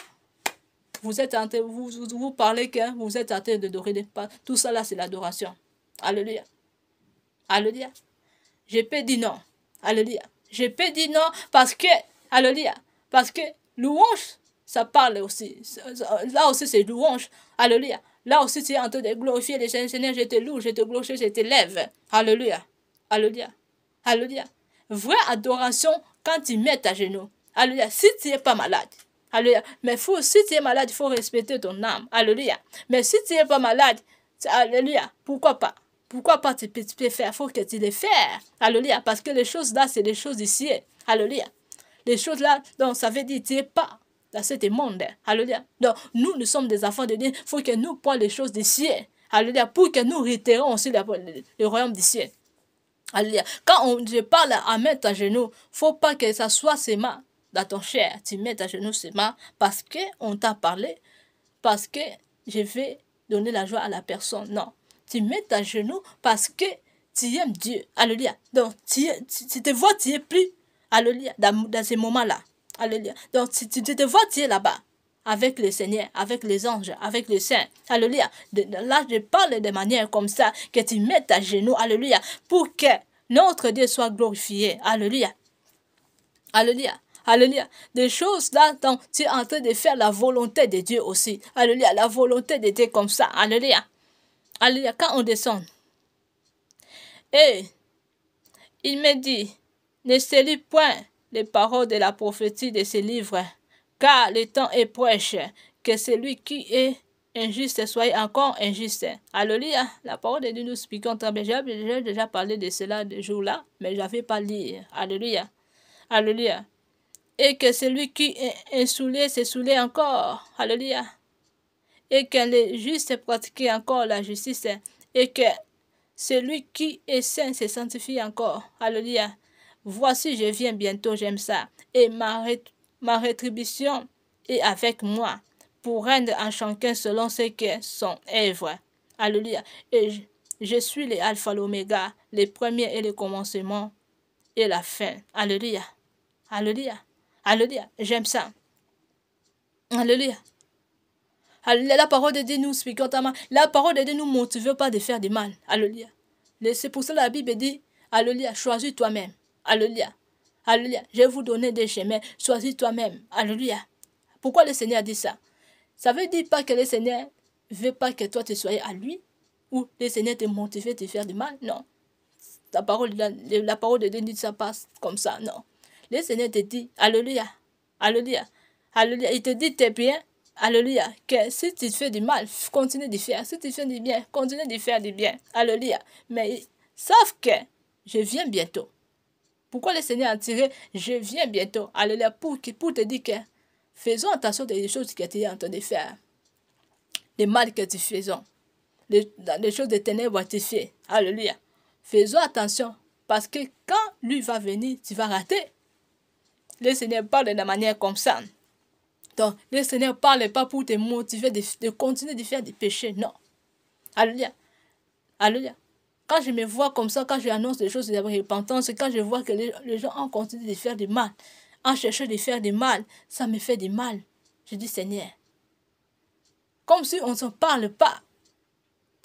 Vous êtes en train, vous parlez que vous êtes en train d'adorer. Tout ça là, c'est l'adoration. Alléluia. Alléluia. Je peux dire non. Alléluia. Je peux dire non parce que, alléluia, parce que louange, ça parle aussi. Là aussi, c'est louange. Alléluia. Là aussi, tu es en train de glorifier le Seigneur. Je te loue, je te glorifie, je te lève. Alléluia. Alléluia. Alléluia. Vraie adoration quand tu mets à genoux. Alléluia. Si tu n'es pas malade. Alléluia. Mais si tu es malade, il faut respecter ton âme. Alléluia. Mais si tu n'es pas malade, alléluia. Pourquoi pas? Pourquoi pas tu peux faire? Il faut que tu les fasses. Alléluia. Parce que les choses là, c'est les choses d'ici. Alléluia. Les choses là, donc ça veut dire que tu n'es pas dans ce monde. Alléluia. Donc nous sommes des enfants de Dieu. Il faut que nous prenions les choses d'ici. Alléluia. Pour que nous réitérons aussi le royaume d'ici. Alléluia. Quand je parle à mettre à genoux, il ne faut pas que ça soit seulement dans ton chair. Tu mets à genoux seulement parce qu'on t'a parlé, parce que je vais donner la joie à la personne. Non. Tu mets à genoux parce que tu aimes Dieu. Alléluia. Donc, tu te vois, tu es plus. Alléluia. Dans ces moments-là. Alléluia. Donc, tu te vois, tu es là-bas. Avec le Seigneur, avec les anges, avec les saints. Alléluia. Là, je parle de manière comme ça, que tu mettes à genoux. Alléluia. Pour que notre Dieu soit glorifié. Alléluia. Alléluia. Alléluia. Des choses là, donc, tu es en train de faire la volonté de Dieu aussi. Alléluia. La volonté de Dieu comme ça. Alléluia. Alléluia. Quand on descend. Et il me dit, ne se point les paroles de la prophétie de ces livres, car le temps est proche, que celui qui est injuste soit encore injuste. Alléluia. La parole de Dieu nous explique très bien. J'ai déjà parlé de cela ce jour-là, mais je n'avais pas lu. Alléluia. Alléluia. Et que celui qui est saoulé se saoulé encore. Alléluia. Et que les justes pratiquent encore la justice. Et que celui qui est saint se sanctifie encore. Alléluia. Voici, je viens bientôt, j'aime ça. Et ma rétribution est avec moi, pour rendre à chacun selon ce que son œuvre. Alléluia. Et je suis le alpha, l'oméga, le premier et le commencement et la fin. Alléluia. Alléluia. Alléluia. J'aime ça. Alléluia. Alléluia. La parole de Dieu nous explique notamment. La parole de Dieu nous motive pas de faire du mal. Alléluia. C'est pour ça que la Bible dit, alléluia, choisis toi-même. Alléluia. Alléluia. Je vais vous donner des chemins. Choisis toi-même. Alléluia. Pourquoi le Seigneur dit ça? Ça veut dire pas que le Seigneur ne veut pas que toi tu sois à lui, ou le Seigneur te motive à te faire du mal. Non. La parole de Dieu dit ça passe comme ça. Non. Le Seigneur te dit, alléluia. Alléluia. Alléluia. Il te dit, t'es bien. Alléluia. Que si tu fais du mal, continue de faire. Si tu fais du bien, continue de faire du bien. Alléluia. Mais sauf que je viens bientôt. Pourquoi le Seigneur a tiré, je viens bientôt. Alléluia. Pour te dire que faisons attention des choses que tu es en train de faire. Les mal que tu fais. Les choses de ténèbres que tu fais. Alléluia. Faisons attention. Parce que quand lui va venir, tu vas rater. Le Seigneur parle de la manière comme ça. Donc, le Seigneur ne parle pas pour te motiver de continuer de faire des péchés. Non. Alléluia. Alléluia. Quand je me vois comme ça, quand j'annonce des choses de repentance, quand je vois que les gens ont continué de faire du mal, en cherchant de faire du mal, ça me fait du mal. Je dis, Seigneur, comme si on ne s'en parle pas.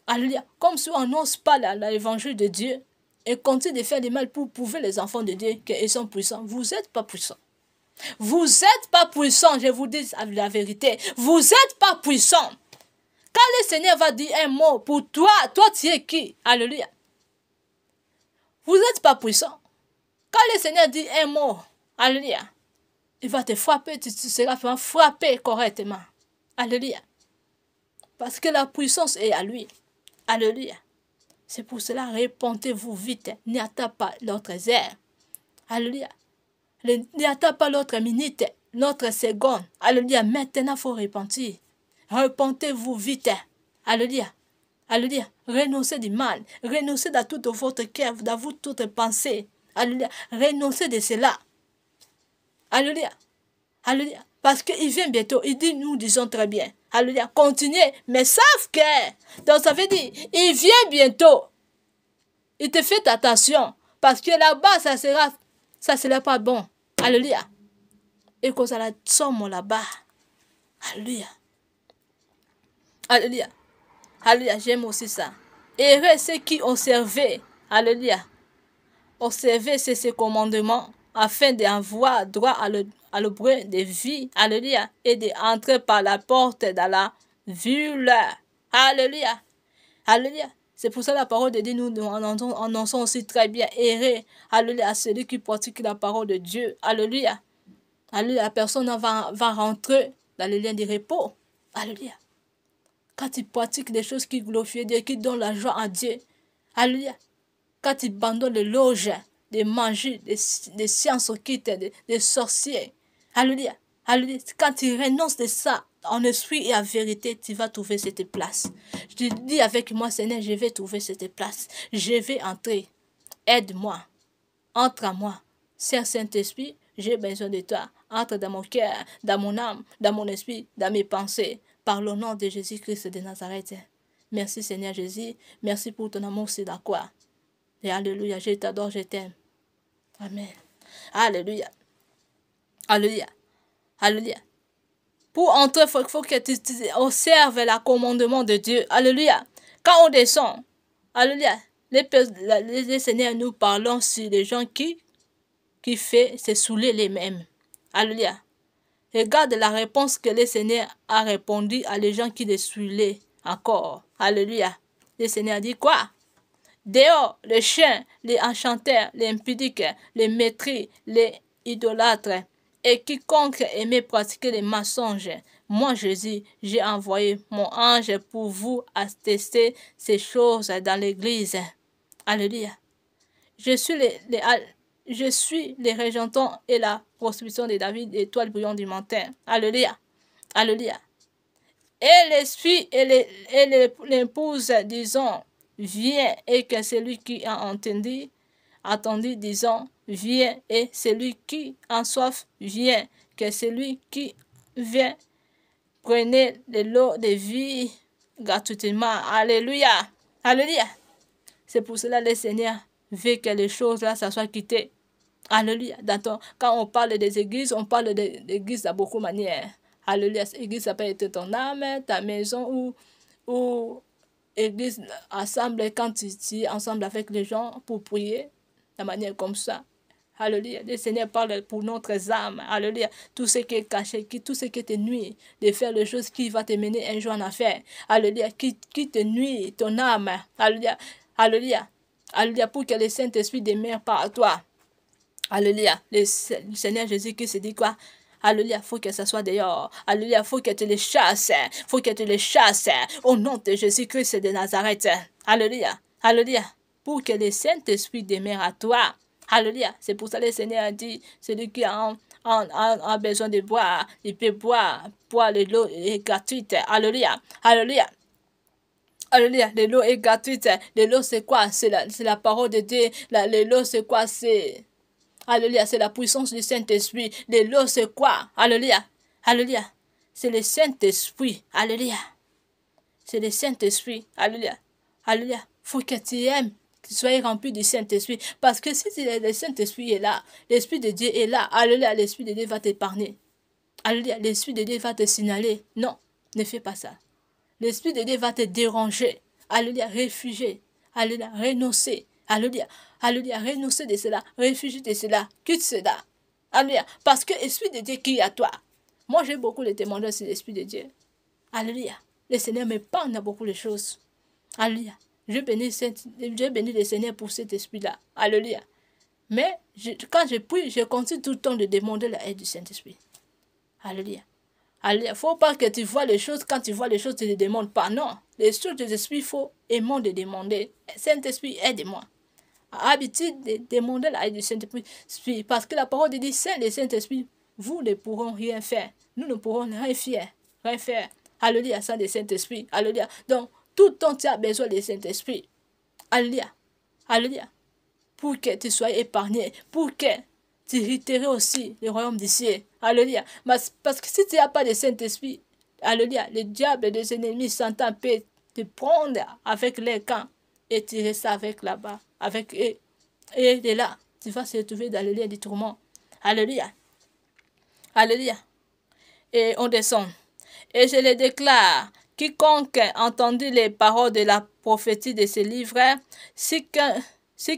Alléluia. Comme si on n'ose pas l'évangile de Dieu et continue de faire du mal pour prouver les enfants de Dieu qu'ils sont puissants. Vous n'êtes pas puissants. Vous n'êtes pas puissant, je vous dis la vérité. Vous n'êtes pas puissant. Quand le Seigneur va dire un mot pour toi, toi tu es qui? Alléluia. Vous n'êtes pas puissant. Quand le Seigneur dit un mot, alléluia, il va te frapper, tu seras frappé correctement. Alléluia. Parce que la puissance est à lui. Alléluia. C'est pour cela, répondez-vous vite. N'attends pas l'autre heure. Alléluia. N'attends pas l'autre minute, l'autre seconde. Alléluia. Maintenant, il faut repentir. Répondez-vous vite. Alléluia. Alléluia. Renoncez du mal. Renoncez dans toute votre cœur, dans toute pensée. Alléluia. Renoncez de cela. Alléluia. Alléluia. Parce qu'il vient bientôt. Il dit, nous disons très bien. Alléluia. Continuez. Mais savent que. Donc ça veut dire, il vient bientôt. Il te fait attention. Parce que là-bas, ça sera pas bon. Alléluia. Et qu'on la somme là-bas. Alléluia. Alléluia. Alléluia. J'aime aussi ça. Heureux ceux qui ont servi. Alléluia. Observez ces commandements afin d'avoir droit à le bruit de vie. Alléluia. Et d'entrer par la porte dans la ville. Alléluia. Alléluia. C'est pour ça la parole de Dieu, nous annonçons aussi très bien. Heureux. Alléluia. À celui qui pratique la parole de Dieu. Alléluia. Alléluia. La personne va rentrer dans le lien de repos. Alléluia. Quand tu pratiques des choses qui glorifient Dieu, qui donnent la joie à Dieu. Alléluia. Quand tu abandonnes les loges, des manger, des sciences occultes, des sorciers. Alléluia. Alléluia. Quand tu renonces de ça, en esprit et en vérité, tu vas trouver cette place. Je te dis avec moi, Seigneur, je vais trouver cette place. Je vais entrer. Aide-moi. Entre à moi. Seigneur Saint-Esprit, j'ai besoin de toi. Entre dans mon cœur, dans mon âme, dans mon esprit, dans mes pensées. Par le nom de Jésus-Christ de Nazareth. Merci Seigneur Jésus. Merci pour ton amour sur la croix. Et alléluia, je t'adore, je t'aime. Amen. Alléluia. Alléluia. Alléluia. Pour entrer, il faut que tu observes le commandement de Dieu. Alléluia. Quand on descend, alléluia, les Seigneurs, nous parlons sur les gens qui fait se saouler les mêmes. Alléluia. Regarde la réponse que le Seigneur a répondu à les gens qui les saoulaient encore. Alléluia. Le Seigneur dit quoi? Dehors, les chiens, les enchanteurs, les impudiques, les maîtris, les idolâtres, et quiconque aimait pratiquer les mensonges. Moi, Jésus, j'ai envoyé mon ange pour vous attester ces choses dans l'église. Alléluia. Je suis les régentants et la prostitution de David, étoile brillante du matin. Alléluia. Alléluia. Et l'esprit et l'épouse, disons, viens, et que celui qui a entendu, disons, viens, et celui qui en soif, viens, que celui qui vient, prenez de l'eau de vie gratuitement. Alléluia. Alléluia. C'est pour cela le Seigneur veut que les choses là, ça soit quitté. Alléluia. Quand on parle des églises, on parle des églises à beaucoup de manières. Alléluia. Église, ça peut être ton âme, ta maison ou église ensemble quand tu es ensemble avec les gens pour prier de manière comme ça. Alléluia. Le Seigneur parle pour notre âme. Alléluia. Tout ce qui est caché, tout ce qui te nuit, de faire les choses qui va te mener un jour en affaire. Alléluia. Qui te nuit, ton âme. Alléluia. Alléluia. Alléluia. Pour que le Saint-Esprit demeure par toi. Alléluia. Le Seigneur Jésus-Christ dit quoi? Alléluia, faut que ça soit dehors. Alléluia, faut que tu les chasses. Faut que tu les chasses. Au nom de Jésus-Christ de Nazareth. Alléluia. Alléluia. Pour que le Saint-Esprit demeure à toi. Alléluia. C'est pour ça que le Seigneur a dit, celui qui a besoin de boire, il peut boire. Boire de l'eau est gratuite. Alléluia. Alléluia. Alléluia. De l'eau est gratuite. De l'eau, c'est quoi? C'est la parole de Dieu. De l'eau, c'est quoi? Alléluia, c'est la puissance du Saint-Esprit. De l'eau, c'est quoi? Alléluia. Alléluia. C'est le Saint-Esprit. Alléluia. C'est le Saint-Esprit. Alléluia. Alléluia. Faut que tu aimes, que tu sois rempli du Saint-Esprit. Parce que si le Saint-Esprit est là, l'Esprit de Dieu est là. Alléluia, l'Esprit de Dieu va t'épargner. Alléluia, l'Esprit de Dieu va te signaler. Non, ne fais pas ça. L'Esprit de Dieu va te déranger. Alléluia, réfugier. Alléluia, renoncer. Alléluia. Alléluia, renoncer de cela, réfugier de cela, quitte cela. Alléluia. Parce que l'Esprit de Dieu qui est à toi. Moi, j'ai beaucoup de témoignages sur l'Esprit de Dieu. Alléluia. Le Seigneur me parle dans beaucoup de choses. Alléluia. Je bénis le Seigneur pour cet esprit-là. Alléluia. Mais quand je prie, je continue tout le temps de demander la aide du Saint-Esprit. Alléluia. Alléluia. Il ne faut pas que tu vois les choses. Quand tu vois les choses, tu ne les demandes pas. Non. Les choses de l'Esprit, il faut aimer de demander. Saint-Esprit, aide-moi. Habitude de demander la aide du Saint-Esprit. Parce que la parole dit, Saint le Saint-Esprit, vous ne pourrons rien faire. Nous ne pourrons rien faire. Rien faire. Alléluia, sans le Saint-Esprit. Alléluia. Donc, tout le temps, tu as besoin du Saint-Esprit. Alléluia. Alléluia. Pour que tu sois épargné. Pour que tu hériteras aussi le royaume des cieux. Alléluia. Parce que si tu n'as pas de Saint-Esprit, alléluia, le diable et les ennemis s'entendent peut te prendre avec les camps et tirer ça avec là-bas, avec eux. Et de là, tu vas se retrouver dans le lien du tourment. Alléluia. Alléluia. Et on descend. Et je le déclare, quiconque a entendu les paroles de la prophétie de ce livre, si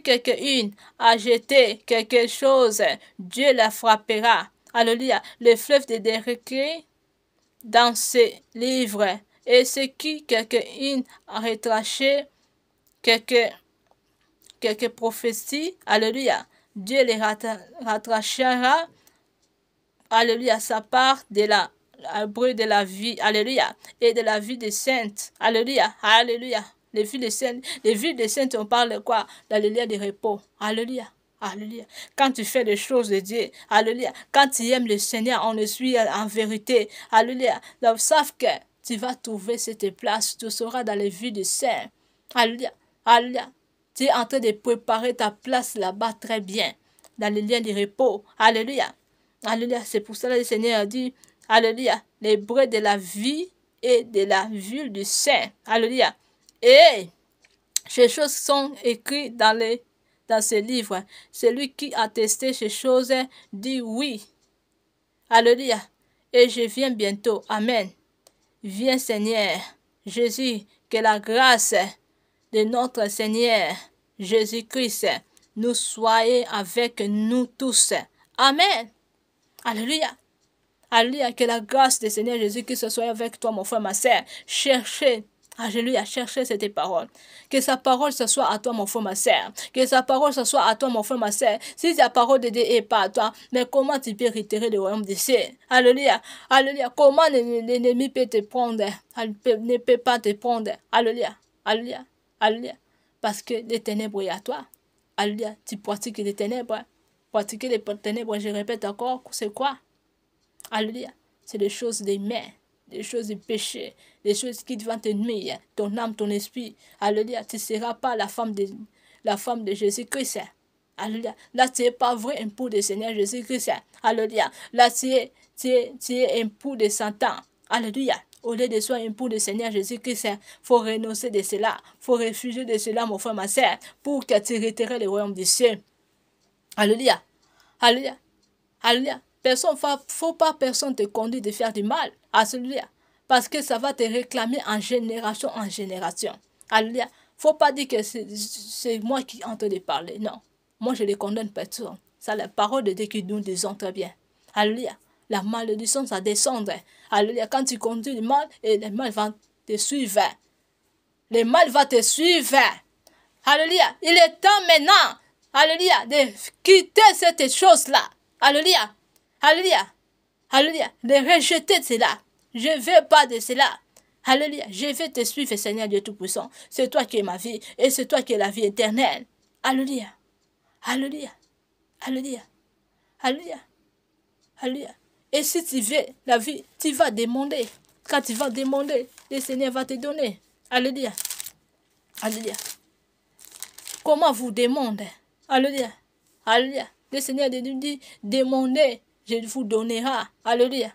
quelqu'un a jeté quelque chose, Dieu la frappera. Alléluia. Le fleuve de décret dans ce livre. Et ce qui quelqu'un a retraché quelques prophéties, alléluia, Dieu les rattrachera, alléluia, sa part de la bruit de la vie, alléluia, et de la vie des saintes, alléluia, alléluia. Les vies des saintes, on parle de quoi? Dans le lieu de repos, alléluia. Alléluia. Quand tu fais les choses de Dieu, alléluia. Quand tu aimes le Seigneur, on le suit en vérité, alléluia. Donc, savent que tu vas trouver cette place, tu seras dans les vies des saints, alléluia, alléluia. Tu es en train de préparer ta place là-bas très bien, dans le lien de repos, alléluia. Alléluia. C'est pour cela que le Seigneur a dit, alléluia, les breux de la vie et de la ville du Saint, alléluia. Et ces choses sont écrites dans ce livre. Celui qui a testé ces choses dit oui. Alléluia. Et je viens bientôt. Amen. Viens Seigneur Jésus, que la grâce de notre Seigneur Jésus-Christ nous soit avec nous tous. Amen. Alléluia. Alléluia. Que la grâce du Seigneur Jésus-Christ soit avec toi, mon frère, ma sœur. Cherchez. Alléluia, cherchez cette parole. Que sa parole ce soit à toi, mon frère, ma sœur. Que sa parole ce soit à toi, mon frère, ma sœur. Si la parole de Dieu n'est pas à toi, mais comment tu peux retirer le royaume des cieux? Alléluia, alléluia. Comment l'ennemi peut te prendre? Ne peut pas te prendre. Alléluia, alléluia, alléluia. Parce que les ténèbres est à toi. Alléluia, tu pratiques les ténèbres. Pratiquer les ténèbres, je répète encore, c'est quoi? Alléluia, c'est des choses des mains. Des choses du péché, des choses qui vont te nuire, ton âme, ton esprit. Alléluia, tu ne seras pas la femme de Jésus-Christ. Alléluia, là tu n'es pas vrai époux du Seigneur Jésus-Christ. Alléluia, là tu es époux de Satan. Alléluia, au lieu de soi époux du Seigneur Jésus-Christ, il faut renoncer de cela, il faut refuser de cela, mon frère, ma soeur, pour que tu retires le royaume des cieux. Alléluia, alléluia, alléluia. Faut pas personne te conduire de faire du mal à celui-là. Parce que ça va te réclamer en génération en génération. Alléluia. Faut pas dire que c'est moi qui en train de parler. Non. Moi, je ne condamne personne. C'est la parole de Dieu qui nous disons très bien. Alléluia. La malédiction, ça descend. Alléluia. Quand tu conduis le mal, et le mal va te suivre. Le mal va te suivre. Alléluia. Il est temps maintenant. Alléluia. De quitter cette chose-là. Alléluia. Alléluia. Alléluia. De rejeter cela. Je ne veux pas de cela. Alléluia. Je vais te suivre, Seigneur Dieu Tout-Puissant. C'est toi qui es ma vie et c'est toi qui es la vie éternelle. Alléluia. Alléluia. Alléluia. Alléluia. Alléluia. Et si tu veux la vie, tu vas demander. Quand tu vas demander, le Seigneur va te donner. Alléluia. Alléluia. Comment vous demandez? Alléluia. Alléluia. Le Seigneur nous dit, demandez, je vous donnerai. Alléluia.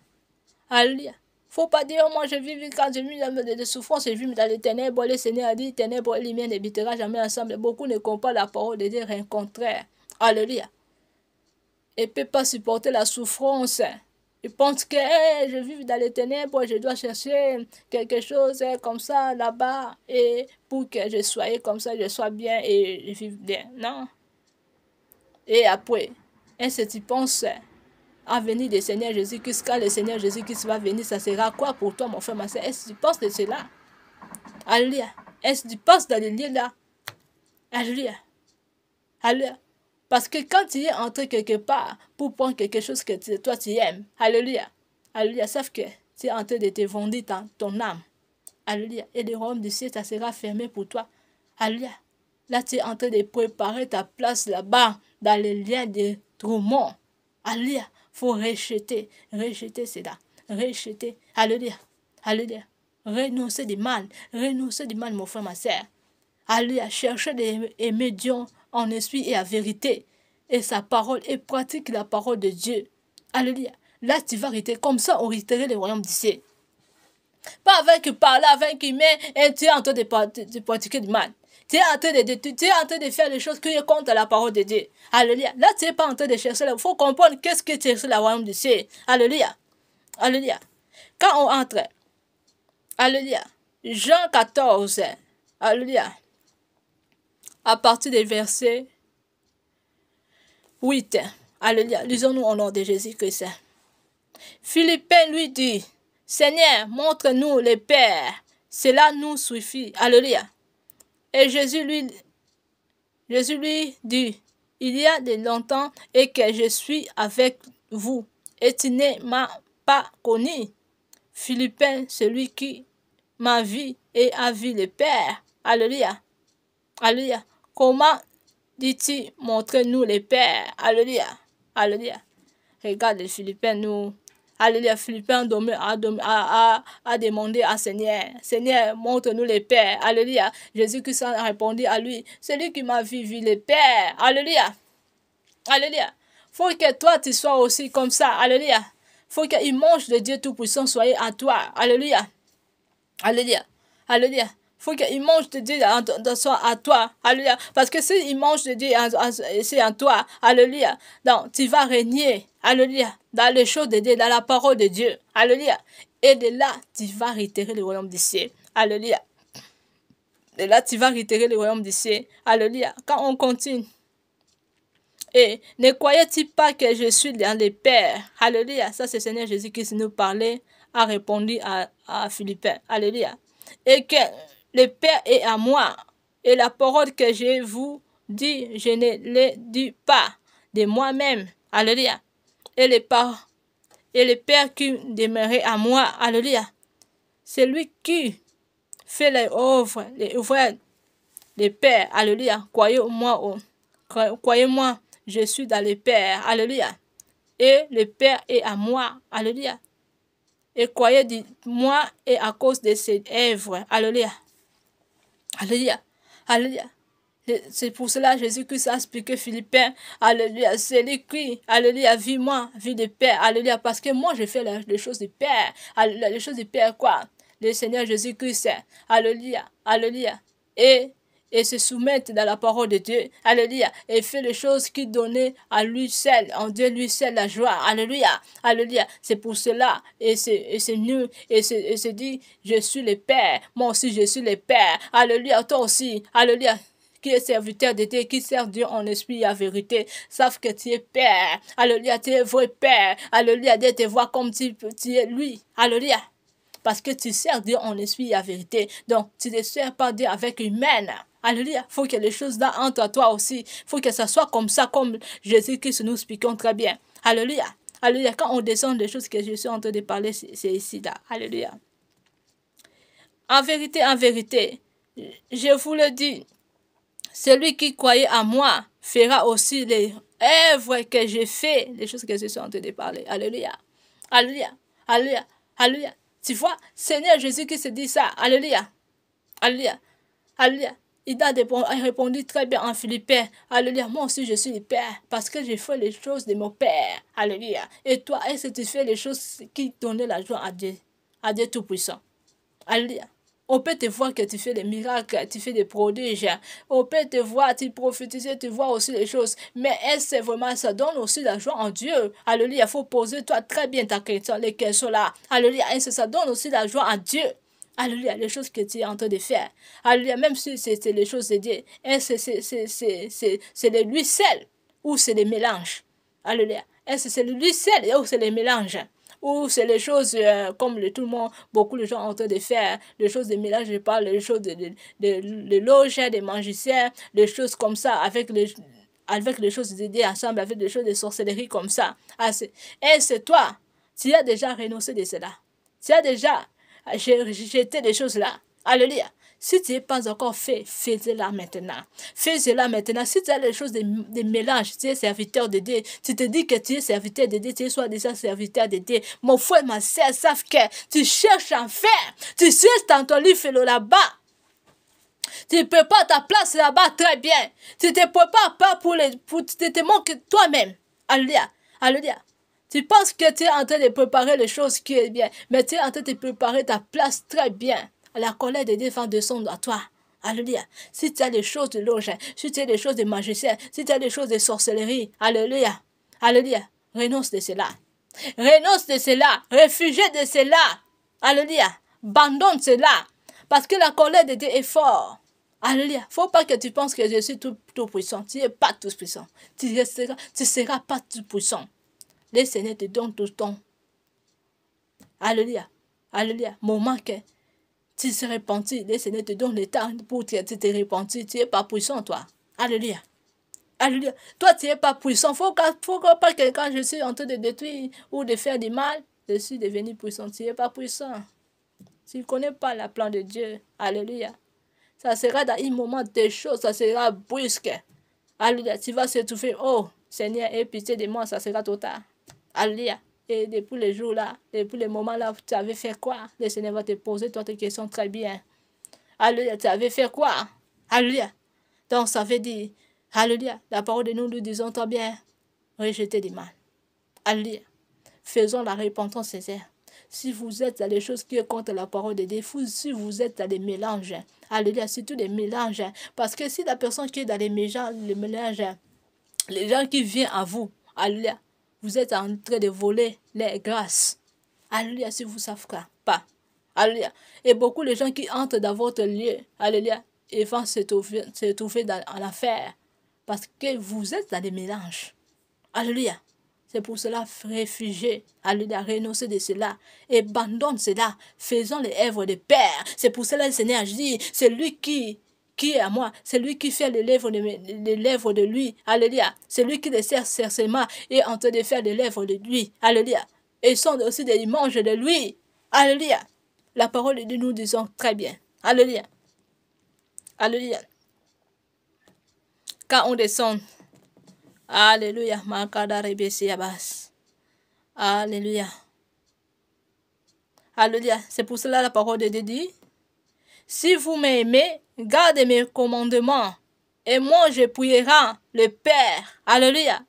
Alléluia. Faut pas dire, moi je vis quand je vis dans des souffrances, je vis dans les ténèbres. Le Seigneur a dit, ténèbres et lumière n'habitera jamais ensemble. Beaucoup ne comprennent pas la parole de Dieu, rien contraire. Alléluia. Et ne peut pas supporter la souffrance. Ils pensent que je vis dans les ténèbres, je dois chercher quelque chose comme ça là-bas, et pour que je sois comme ça, je sois bien et je vive bien. Non. Et après, ainsi tu penses, à venir du Seigneur Jésus-Christ, quand le Seigneur Jésus-Christ va venir, ça sera quoi pour toi, mon frère, ma soeur? Est-ce que tu penses de cela? Alléluia. Est-ce que tu penses dans le lieu là? Alléluia. Alléluia. Parce que quand tu es entré quelque part pour prendre quelque chose que toi tu aimes, alléluia. Alléluia. Sauf que tu es en train de te vendre ton âme. Alléluia. Et le royaume du ciel, ça sera fermé pour toi. Alléluia. Là, tu es en train de préparer ta place là-bas, dans les liens de tourment. Alléluia. Il faut rejeter cela. Rejeter. Alléluia. Alléluia. Renoncer du mal, mon frère, ma soeur. Alléluia. Chercher d'aimer Dieu en esprit et en vérité. Et sa parole, et pratique la parole de Dieu. Alléluia. Là, tu vas hériter. Comme ça, on hériterait le royaume du ciel. Pas avec parler, avec aimer, et tu es en train de pratiquer du mal. Tu es en train de faire les choses qui sont contre la parole de Dieu. Alléluia. Là, tu n'es pas en train de chercher. Il faut comprendre qu'est-ce que tu cherches le royaume du ciel. Alléluia. Alléluia. Quand on entre, alléluia. Jean 14, alléluia. À partir du verset 8, alléluia. Lisons-nous au nom de Jésus-Christ. Philippin lui dit, Seigneur, montre-nous le Père, cela nous suffit. Alléluia. Et Jésus lui dit, il y a de longtemps et que je suis avec vous, et tu ne m'as pas connu. Philippin, celui qui m'a vu et a vu le Père. Alléluia. Alléluia. Comment dis-tu, montre-nous le Père? Alléluia. Alléluia. Regarde les Philippiens, nous. Alléluia. Philippiens a demandé à Seigneur. Seigneur, montre-nous le Père. Alléluia. Jésus-Christ a répondu à lui. Celui qui m'a vu le Père. Alléluia. Alléluia. Faut que toi, tu sois aussi comme ça. Alléluia. Faut qu'il mange de Dieu Tout-Puissant soit en toi. Alléluia. Alléluia. Alléluia. Faut qu'il mange de Dieu à toi. Alléluia. Parce que s'il mange de Dieu c'est en toi. Alléluia. Donc, tu vas régner. Alléluia. Dans les choses de Dieu, dans la parole de Dieu. Alléluia. Et de là, tu vas réitérer le royaume du ciel. Alléluia. De là, tu vas réitérer le royaume du ciel. Alléluia. Quand on continue. Et ne croyez-tu pas que je suis dans le Père? Alléluia. Ça, c'est le Seigneur Jésus qui nous parlait, a répondu à Philippin. Alléluia. Et que le Père est à moi. Et la parole que je vous dis, je ne le dis pas de moi-même. Alléluia. Et le Père qui demeurait à moi. Alléluia. C'est lui qui fait les œuvres le Père. Alléluia. Croyez-moi, je suis dans le Père. Alléluia. Et le Père est à moi. Alléluia. Et croyez de moi et à cause de ses œuvres. Alléluia. Alléluia. Alléluia. C'est pour cela que Jésus-Christ a expliqué Philippiens. Alléluia. C'est lui qui, alléluia, vit moi, vit de Père. Alléluia. Parce que moi, je fais les choses du Père. Alléluia. Les choses du Père, quoi? Le Seigneur Jésus-Christ. Alléluia. Alléluia. Et se soumettre dans la parole de Dieu. Alléluia. Et fait les choses qui donnaient à lui seul, en Dieu lui seul la joie. Alléluia. Alléluia. C'est pour cela. Et c'est nous. Et se dit, je suis le Père. Moi aussi, je suis le Père. Alléluia. Toi aussi. Alléluia. Qui est serviteur de Dieu, qui sert Dieu en esprit et en vérité, savent que tu es Père. Alléluia. Tu es vrai Père. Alléluia. Dieu te voit comme tu es lui. Alléluia. Parce que tu sers Dieu en esprit et en vérité. Donc, tu ne sers pas Dieu avec humaine. Alléluia. Il faut que les choses là entre toi aussi. Il faut que ça soit comme ça, comme Jésus-Christ nous expliquons très bien. Alléluia. Alléluia. Quand on descend des choses que je suis en train de parler, c'est ici là. Alléluia. En vérité, je vous le dis, celui qui croyait à moi fera aussi les œuvres que j'ai fait, les choses que je suis en train de parler. Alléluia. Alléluia. Alléluia. Alléluia. Tu vois, Seigneur Jésus qui se dit ça. Alléluia. Alléluia. Alléluia. Il a répondu très bien en Philippiens. Alléluia. Moi aussi, je suis le Père. Parce que j'ai fait les choses de mon Père. Alléluia. Et toi, est-ce que tu fais les choses qui donnaient la joie à Dieu? À Dieu Tout-Puissant. Alléluia. On peut te voir que tu fais des miracles, tu fais des prodiges. On peut te voir, tu prophétises, tu vois aussi les choses. Mais est-ce que vraiment ça donne aussi la joie en Dieu? Alléluia. Il faut poser toi très bien ta question, les questions là. Alléluia. Est-ce que ça donne aussi la joie en Dieu? Alléluia. Les choses que tu es en train de faire. Alléluia. Même si c'est les choses de Dieu. Est-ce que c'est de lui seul ou c'est des mélanges? Alléluia. Est-ce que c'est le sel ou c'est les mélanges? Ou c'est les choses comme tout le monde, beaucoup de gens ont en train de faire, les choses de mélange, je parle des choses de loges, des magiciens, des choses comme ça, avec les choses d'aider ensemble, avec des choses de sorcellerie comme ça. Ah, c'est toi, tu as déjà renoncé de cela. Tu as déjà jeté des choses là. Alléluia. Si tu n'es pas encore fait, fais-le maintenant. Fais-le maintenant. Si tu as les choses de mélange, tu es serviteur de Dieu. Tu te dis que tu es serviteur de Dieu, tu es soit déjà serviteur de Dieu. Mon frère, ma soeur, savent que tu cherches à faire. Tu sais dans ton livre là-bas. Tu prépares ta place là-bas très bien. Tu te prépares pas pour te manquer toi-même. Alléluia. Alléluia. Tu penses que tu es en train de préparer les choses qui est bien, mais tu es en train de préparer ta place très bien. La colère de Dieu va descendre à toi. Alléluia. Si tu as des choses de loge, si tu as des choses de magicien, si tu as des choses de sorcellerie, alléluia. Alléluia. Renonce de cela. Renonce de cela. Réfugie de cela. Alléluia. Abandonne cela. Parce que la colère de Dieu est forte. Alléluia. Faut pas que tu penses que je suis tout puissant. Tu n'es pas tout puissant. Tu seras pas tout puissant. Le Seigneur te donne tout le temps. Alléluia. Alléluia. Moment que tu se repentis, le Seigneur te donne le temps pour te repentir. Tu n'es pas puissant, toi. Alléluia. Alléluia. Toi, tu n'es pas puissant. Faut pas que quand je suis en train de détruire ou de faire du mal, je suis devenu puissant. Tu n'es pas puissant. Tu ne connais pas le plan de Dieu. Alléluia. Ça sera dans un moment des choses, ça sera brusque. Alléluia. Tu vas s'étouffer. Oh, Seigneur, aie pitié de moi, ça sera trop tard. Alléluia. Et depuis les jours là, depuis les moments là, tu avais fait quoi? Le Seigneur va te poser toutes tes questions très bien. Alléluia. Tu avais fait quoi? Alléluia. Donc ça veut dire, alléluia, la parole de nous disons très bien, rejetez du mal. Alléluia. Faisons la repentance sincère. Si vous êtes dans les choses qui sont contre la parole de Dieu, si vous êtes dans des mélanges, alléluia, surtout des mélanges, parce que si la personne qui est dans les mélanges, les gens qui viennent à vous, alléluia, vous êtes en train de voler les grâces. Alléluia, si vous ne savez pas. Alléluia. Et beaucoup de gens qui entrent dans votre lieu, alléluia, ils vont se trouver en affaire. Parce que vous êtes dans des mélanges. Alléluia. C'est pour cela, réfugiés, alléluia, renoncer de cela, abandonne cela, faisons les œuvres de Père. C'est pour cela le Seigneur dit, c'est lui qui est à moi, c'est lui qui fait les lèvres de lui, alléluia. C'est lui qui les sert certainement et en train de faire les lèvres de lui, alléluia. Et sont aussi des images de lui, alléluia. La parole de nous disons très bien, alléluia. Alléluia. Quand on descend, alléluia. Alléluia. Alléluia. C'est pour cela la parole de Dieu dit, si vous m'aimez, gardez mes commandements, et moi je prierai le Père. Alléluia.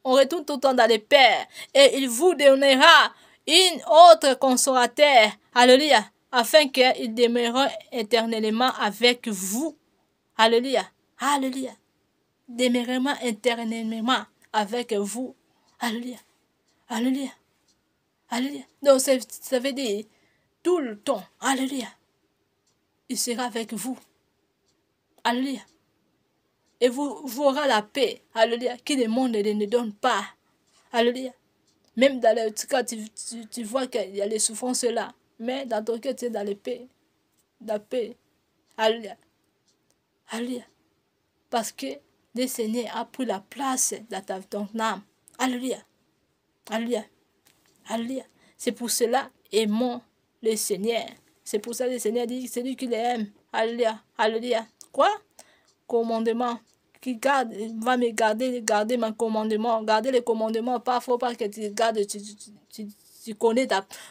On retourne tout le temps dans le Père, et il vous donnera une autre consolateur. Alléluia. Afin qu'il demeure éternellement avec vous. Alléluia. Alléluia. Demeurement éternellement avec vous. Alléluia. Alléluia. Alléluia. Donc ça veut dire tout le temps. Alléluia. Il sera avec vous. Alléluia. Et vous aurez la paix. Alléluia. Que le monde ne donne pas. Alléluia. Même dans le cas, tu vois qu'il y a les souffrances là. Mais dans ton cœur, tu es dans la paix. La paix. Alléluia. Alléluia. Parce que le Seigneur a pris la place dans ton âme. Alléluia. Alléluia. Alléluia. C'est pour cela, aimons le Seigneur. C'est pour ça que le Seigneur dit, c'est lui qui l'aime. Alléluia. Alléluia. Quoi? Commandement. Qui va me garder mon commandement. Garder les commandements. Pas, faut pas que tu gardes, tu connais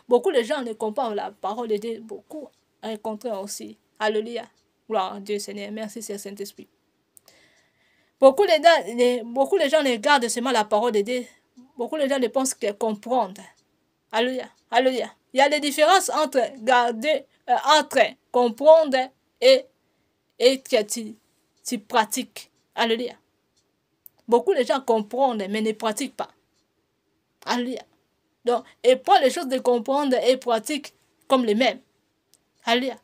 beaucoup de gens ne comprennent la parole de Dieu. Beaucoup. Un contraire aussi. Alléluia. Gloire à Dieu, Seigneur. Merci, Saint-Esprit. Beaucoup de gens ne gardent seulement la parole de Dieu. Beaucoup de gens ne pensent que comprendre. Alléluia. Alléluia. Il y a des différences entre garder, entre comprendre et que tu pratiques. Alléluia. Beaucoup de gens comprennent mais ne pratiquent pas. Alléluia. Donc, et prends les choses de comprendre et pratiquent comme les mêmes. Alléluia.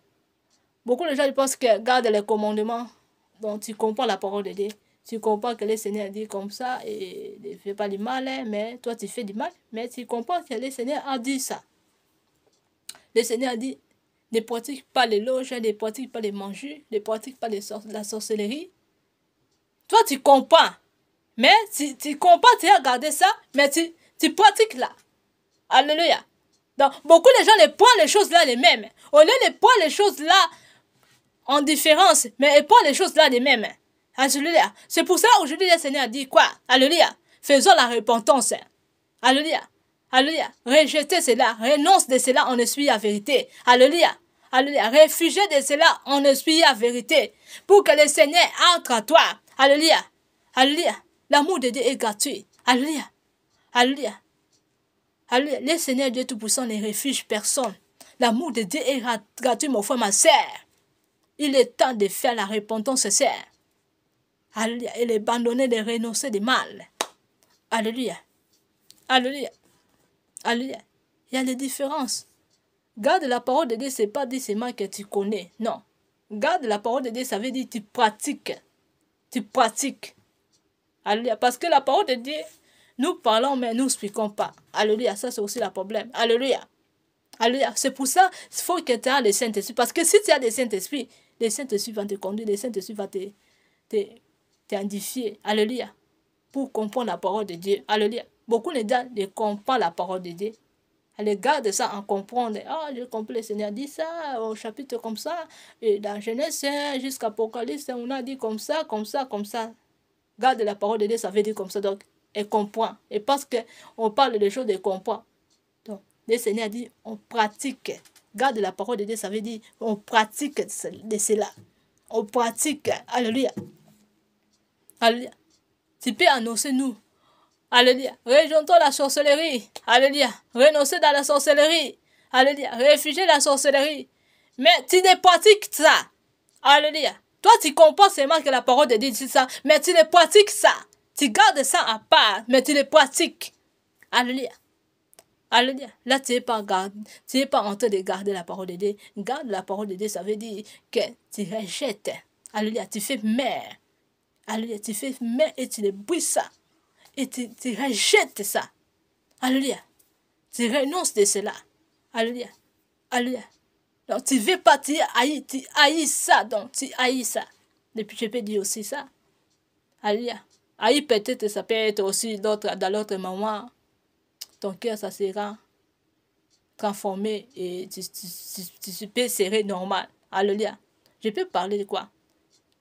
Beaucoup de gens pensent que garde les commandements, donc tu comprends la parole de Dieu. Tu comprends que le Seigneur dit comme ça et ne fais pas du mal, hein, mais toi tu fais du mal. Mais tu comprends que le Seigneur a dit ça. Le Seigneur a dit, ne pratique pas les loges, ne pratique pas les manjus, ne pratique pas la sorcellerie. Toi tu comprends. Mais tu comprends, tu as regardé ça, mais tu pratiques là. Alléluia. Donc, beaucoup de gens ne prennent les choses là les mêmes. Au lieu de prendre les choses là en différence, mais ils prennent les choses là les mêmes. Alléluia. C'est pour ça aujourd'hui le Seigneur dit quoi? Alléluia. Faisons la repentance. Alléluia. Alléluia. Rejetez cela. Renonce de cela en esprit à vérité. Alléluia. Alléluia. Réfugiez de cela en esprit à vérité. Pour que le Seigneur entre à toi. Alléluia. Alléluia. L'amour de Dieu est gratuit. Alléluia. Alléluia. Alléluia. Le Seigneur Dieu Tout-Puissant ne refuge personne. L'amour de Dieu est gratuit, mon frère, ma sœur. Il est temps de faire la repentance sincère. Alléluia. Et d'abandonner, de renoncer du mal. Alléluia. Alléluia. Alléluia. Il y a des différences. Garde la parole de Dieu, ce n'est pas dire seulement que tu connais. Non. Garde la parole de Dieu, ça veut dire que tu pratiques. Tu pratiques. Alléluia. Parce que la parole de Dieu, nous parlons, mais nous n'expliquons pas. Alléluia. Ça, c'est aussi le problème. Alléluia. Alléluia. C'est pour ça qu'il faut que tu aies le Saint-Esprit. Parce que si tu as le Saint-Esprit, le Saint-Esprit va te conduire, le Saint-Esprit va t'indifier. Alléluia. Pour comprendre la parole de Dieu. Alléluia. Beaucoup de gens ne comprennent pas la parole de Dieu. Elle garde ça en comprendre. Ah, je comprends, le Seigneur dit ça au chapitre comme ça. Et dans Genèse jusqu'à Apocalypse, on a dit comme ça, comme ça, comme ça. Garde la parole de Dieu, ça veut dire comme ça. Donc, elle comprend. Et parce qu'on parle des choses, elle comprend. Donc, le Seigneur dit, on pratique. Garde la parole de Dieu, ça veut dire, on pratique de cela. On pratique. Alléluia. Alléluia. Tu peux annoncer nous. Alléluia. Rejetons la sorcellerie. Alléluia. Renoncer dans la sorcellerie. Alléluia. Réfugier la sorcellerie. Mais tu ne pratiques ça. Alléluia. Toi, tu comprends seulement que la parole de Dieu dit ça, mais tu ne pratiques ça. Tu gardes ça à part, mais tu le pratiques. Alléluia. Alléluia. Là, tu n'es pas en train de garder la parole de Dieu. Garde la parole de Dieu, ça veut dire que tu rejettes. Alléluia. Tu fais mère. Alléluia. Tu fais mère et tu le brises ça. Et tu rejettes ça. Alléluia. Tu renonces de cela. Alléluia. Alléluia. Donc, tu ne veux pas, tu haïs ça. Donc, tu haïs ça. Et puis, je peux dire aussi ça. Alléluia. Haïs peut-être, ça peut être aussi dans l'autre moment. Ton cœur, ça sera transformé et tu peux serrer normal. Alléluia. Je peux parler de quoi?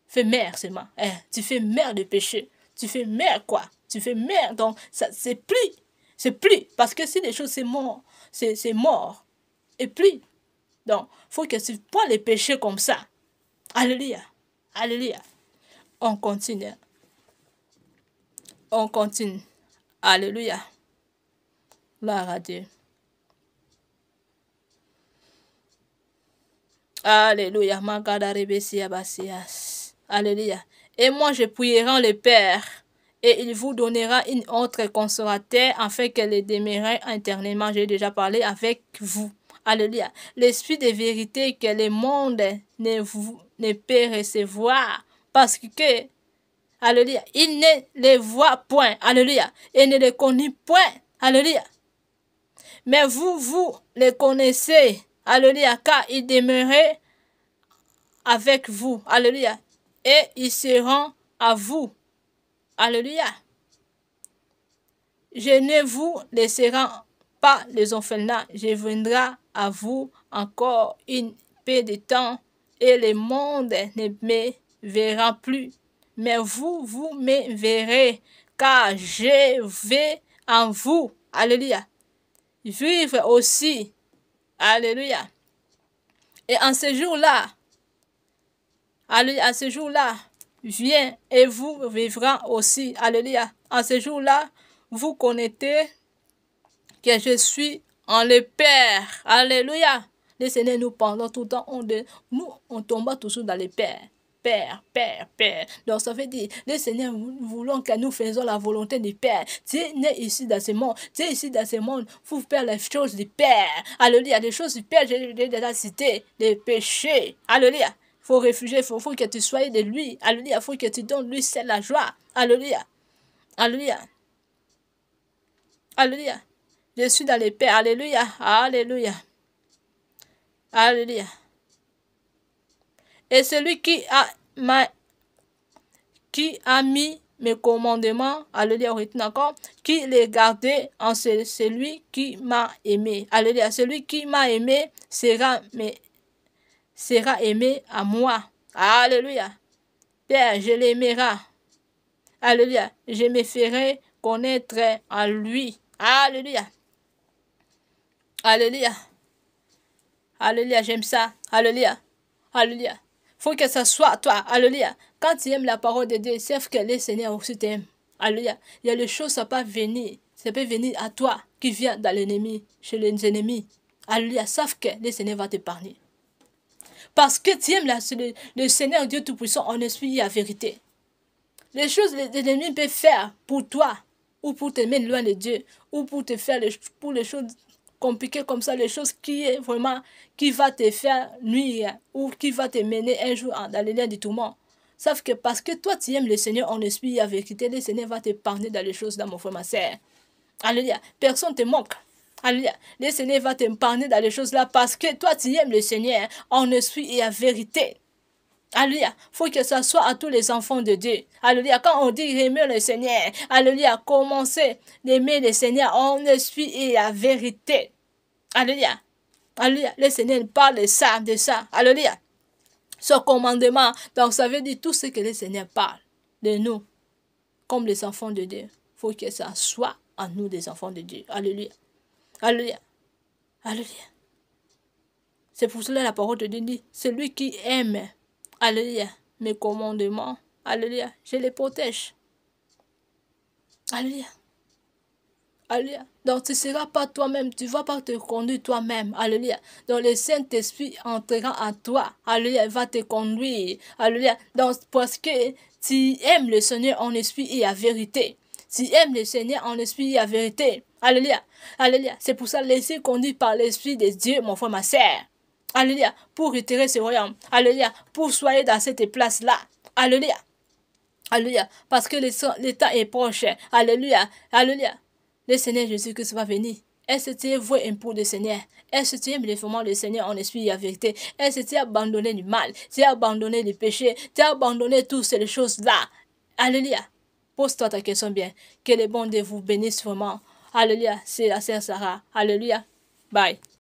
Fais mère seulement. Tu fais mère de péché. Tu fais mère quoi? Tu fais mère. Donc, c'est plus. C'est plus. Parce que si les choses, c'est mort. C'est mort. Et plus. Donc, il faut que tu prends les péchés comme ça. Alléluia. Alléluia. On continue. On continue. Alléluia. Gloire à Dieu. Alléluia. Alléluia. Et moi, je prierai le Père, et il vous donnera une autre consolateur, afin qu'elle demeure éternellement. J'ai déjà parlé avec vous. Alléluia. L'esprit de vérité que le monde ne peut recevoir, parce que, alléluia, il ne les voit point. Alléluia. Et ne les connaît point. Alléluia. Mais vous les connaissez. Alléluia. Car ils demeurent avec vous. Alléluia. Et ils seront à vous. Alléluia. Je ne vous laisserai pas les orphelins. Je viendrai à vous encore un peu de temps et le monde ne me verra plus. Mais vous me verrez, car je vais en vous. Alléluia. Vivre aussi. Alléluia. Et en ce jour-là, alléluia, en ce jour-là, viens et vous vivrez aussi. Alléluia. En ce jour-là, vous connaissez que je suis en le Père. Alléluia. Le Seigneur nous parle tout le temps. On tombe toujours dans le Père. Père, Père, Père. Donc ça veut dire, le Seigneur, nous voulons que nous faisons la volonté du Père. Tu es né ici dans ce monde. Tu es ici dans ce monde. Vous faire les choses du Père. Alléluia. Les choses du Père, j'ai déjà cité. Les péchés. Alléluia. faut réfugier, faut que tu sois de lui. Alléluia. Faut que tu donnes lui, c'est la joie. Alléluia. Alléluia. Alléluia. Je suis dans les paix. Alléluia. Alléluia. Alléluia. Et celui qui a mis mes commandements, alléluia, retenez encore, qui les gardait en celui qui m'a aimé. Alléluia. Celui qui m'a aimé sera aimé à moi. Alléluia. Père, je l'aimerai. Alléluia. Je me ferai connaître à lui. Alléluia. Alléluia. Alléluia, j'aime ça. Alléluia. Alléluia. Faut que ça soit toi. Alléluia. Quand tu aimes la parole de Dieu, c'est que le Seigneur aussi t'aime. Alléluia. Il y a les choses, ça peut venir. Ça peut venir à toi qui vient dans l'ennemi, chez les ennemis. Alléluia. Sauf que le Seigneur va te parler. Parce que tu aimes le Seigneur Dieu Tout-Puissant en esprit et en vérité. Les choses que l'ennemi peut faire pour toi, ou pour te mettre loin de Dieu, ou pour te faire pour les choses compliquées comme ça, les choses qui va te faire nuire, ou qui va te mener un jour dans les liens du tourment. Sauf que parce que toi tu aimes le Seigneur en esprit et en vérité, le Seigneur va te parler dans les choses dans mon frère, ma sœur. Alléluia. Personne ne te manque. Alléluia. Le Seigneur va te parler dans les choses là parce que toi tu aimes le Seigneur en esprit et en vérité. Alléluia. Faut que ça soit à tous les enfants de Dieu. Alléluia. Quand on dit aimer le Seigneur, alléluia, commencez d'aimer le Seigneur en esprit et en vérité. Alléluia. Alléluia. Le Seigneur parle de ça, Alléluia. Ce commandement, donc ça veut dire tout ce que le Seigneur parle de nous, comme les enfants de Dieu. Faut que ça soit en nous des enfants de Dieu. Alléluia. Alléluia. Alléluia. C'est pour cela la parole de Dieu dit, celui qui aime, alléluia, mes commandements, alléluia, je les protège. Alléluia. Alléluia. Donc, tu ne seras pas toi-même, tu ne vas pas te conduire toi-même. Alléluia. Donc, le Saint-Esprit entrera en toi. Alléluia. Il va te conduire. Alléluia. Donc, parce que tu aimes le Seigneur en esprit et en vérité. Tu aimes le Seigneur en esprit et en vérité. Alléluia. Alléluia. C'est pour ça, laissez conduire par l'Esprit de Dieu, mon frère, ma sœur. Alléluia. Pour retirer ce royaume. Alléluia. Pour soyez dans cette place-là. Alléluia. Alléluia. Parce que le temps est proche. Alléluia. Alléluia. Le Seigneur Jésus-Christ va venir. Est-ce que tu es voué pour le Seigneur? Est-ce que tu aimes vraiment le Seigneur en esprit et en vérité? Est-ce que tu as abandonné du mal? Tu as abandonné le péché? Tu as abandonné toutes ces choses-là? Alléluia. Pose-toi ta question bien. Que le bon Dieu vous bénisse vraiment. Alléluia. C'est la sœur Sarah. Alléluia. Bye.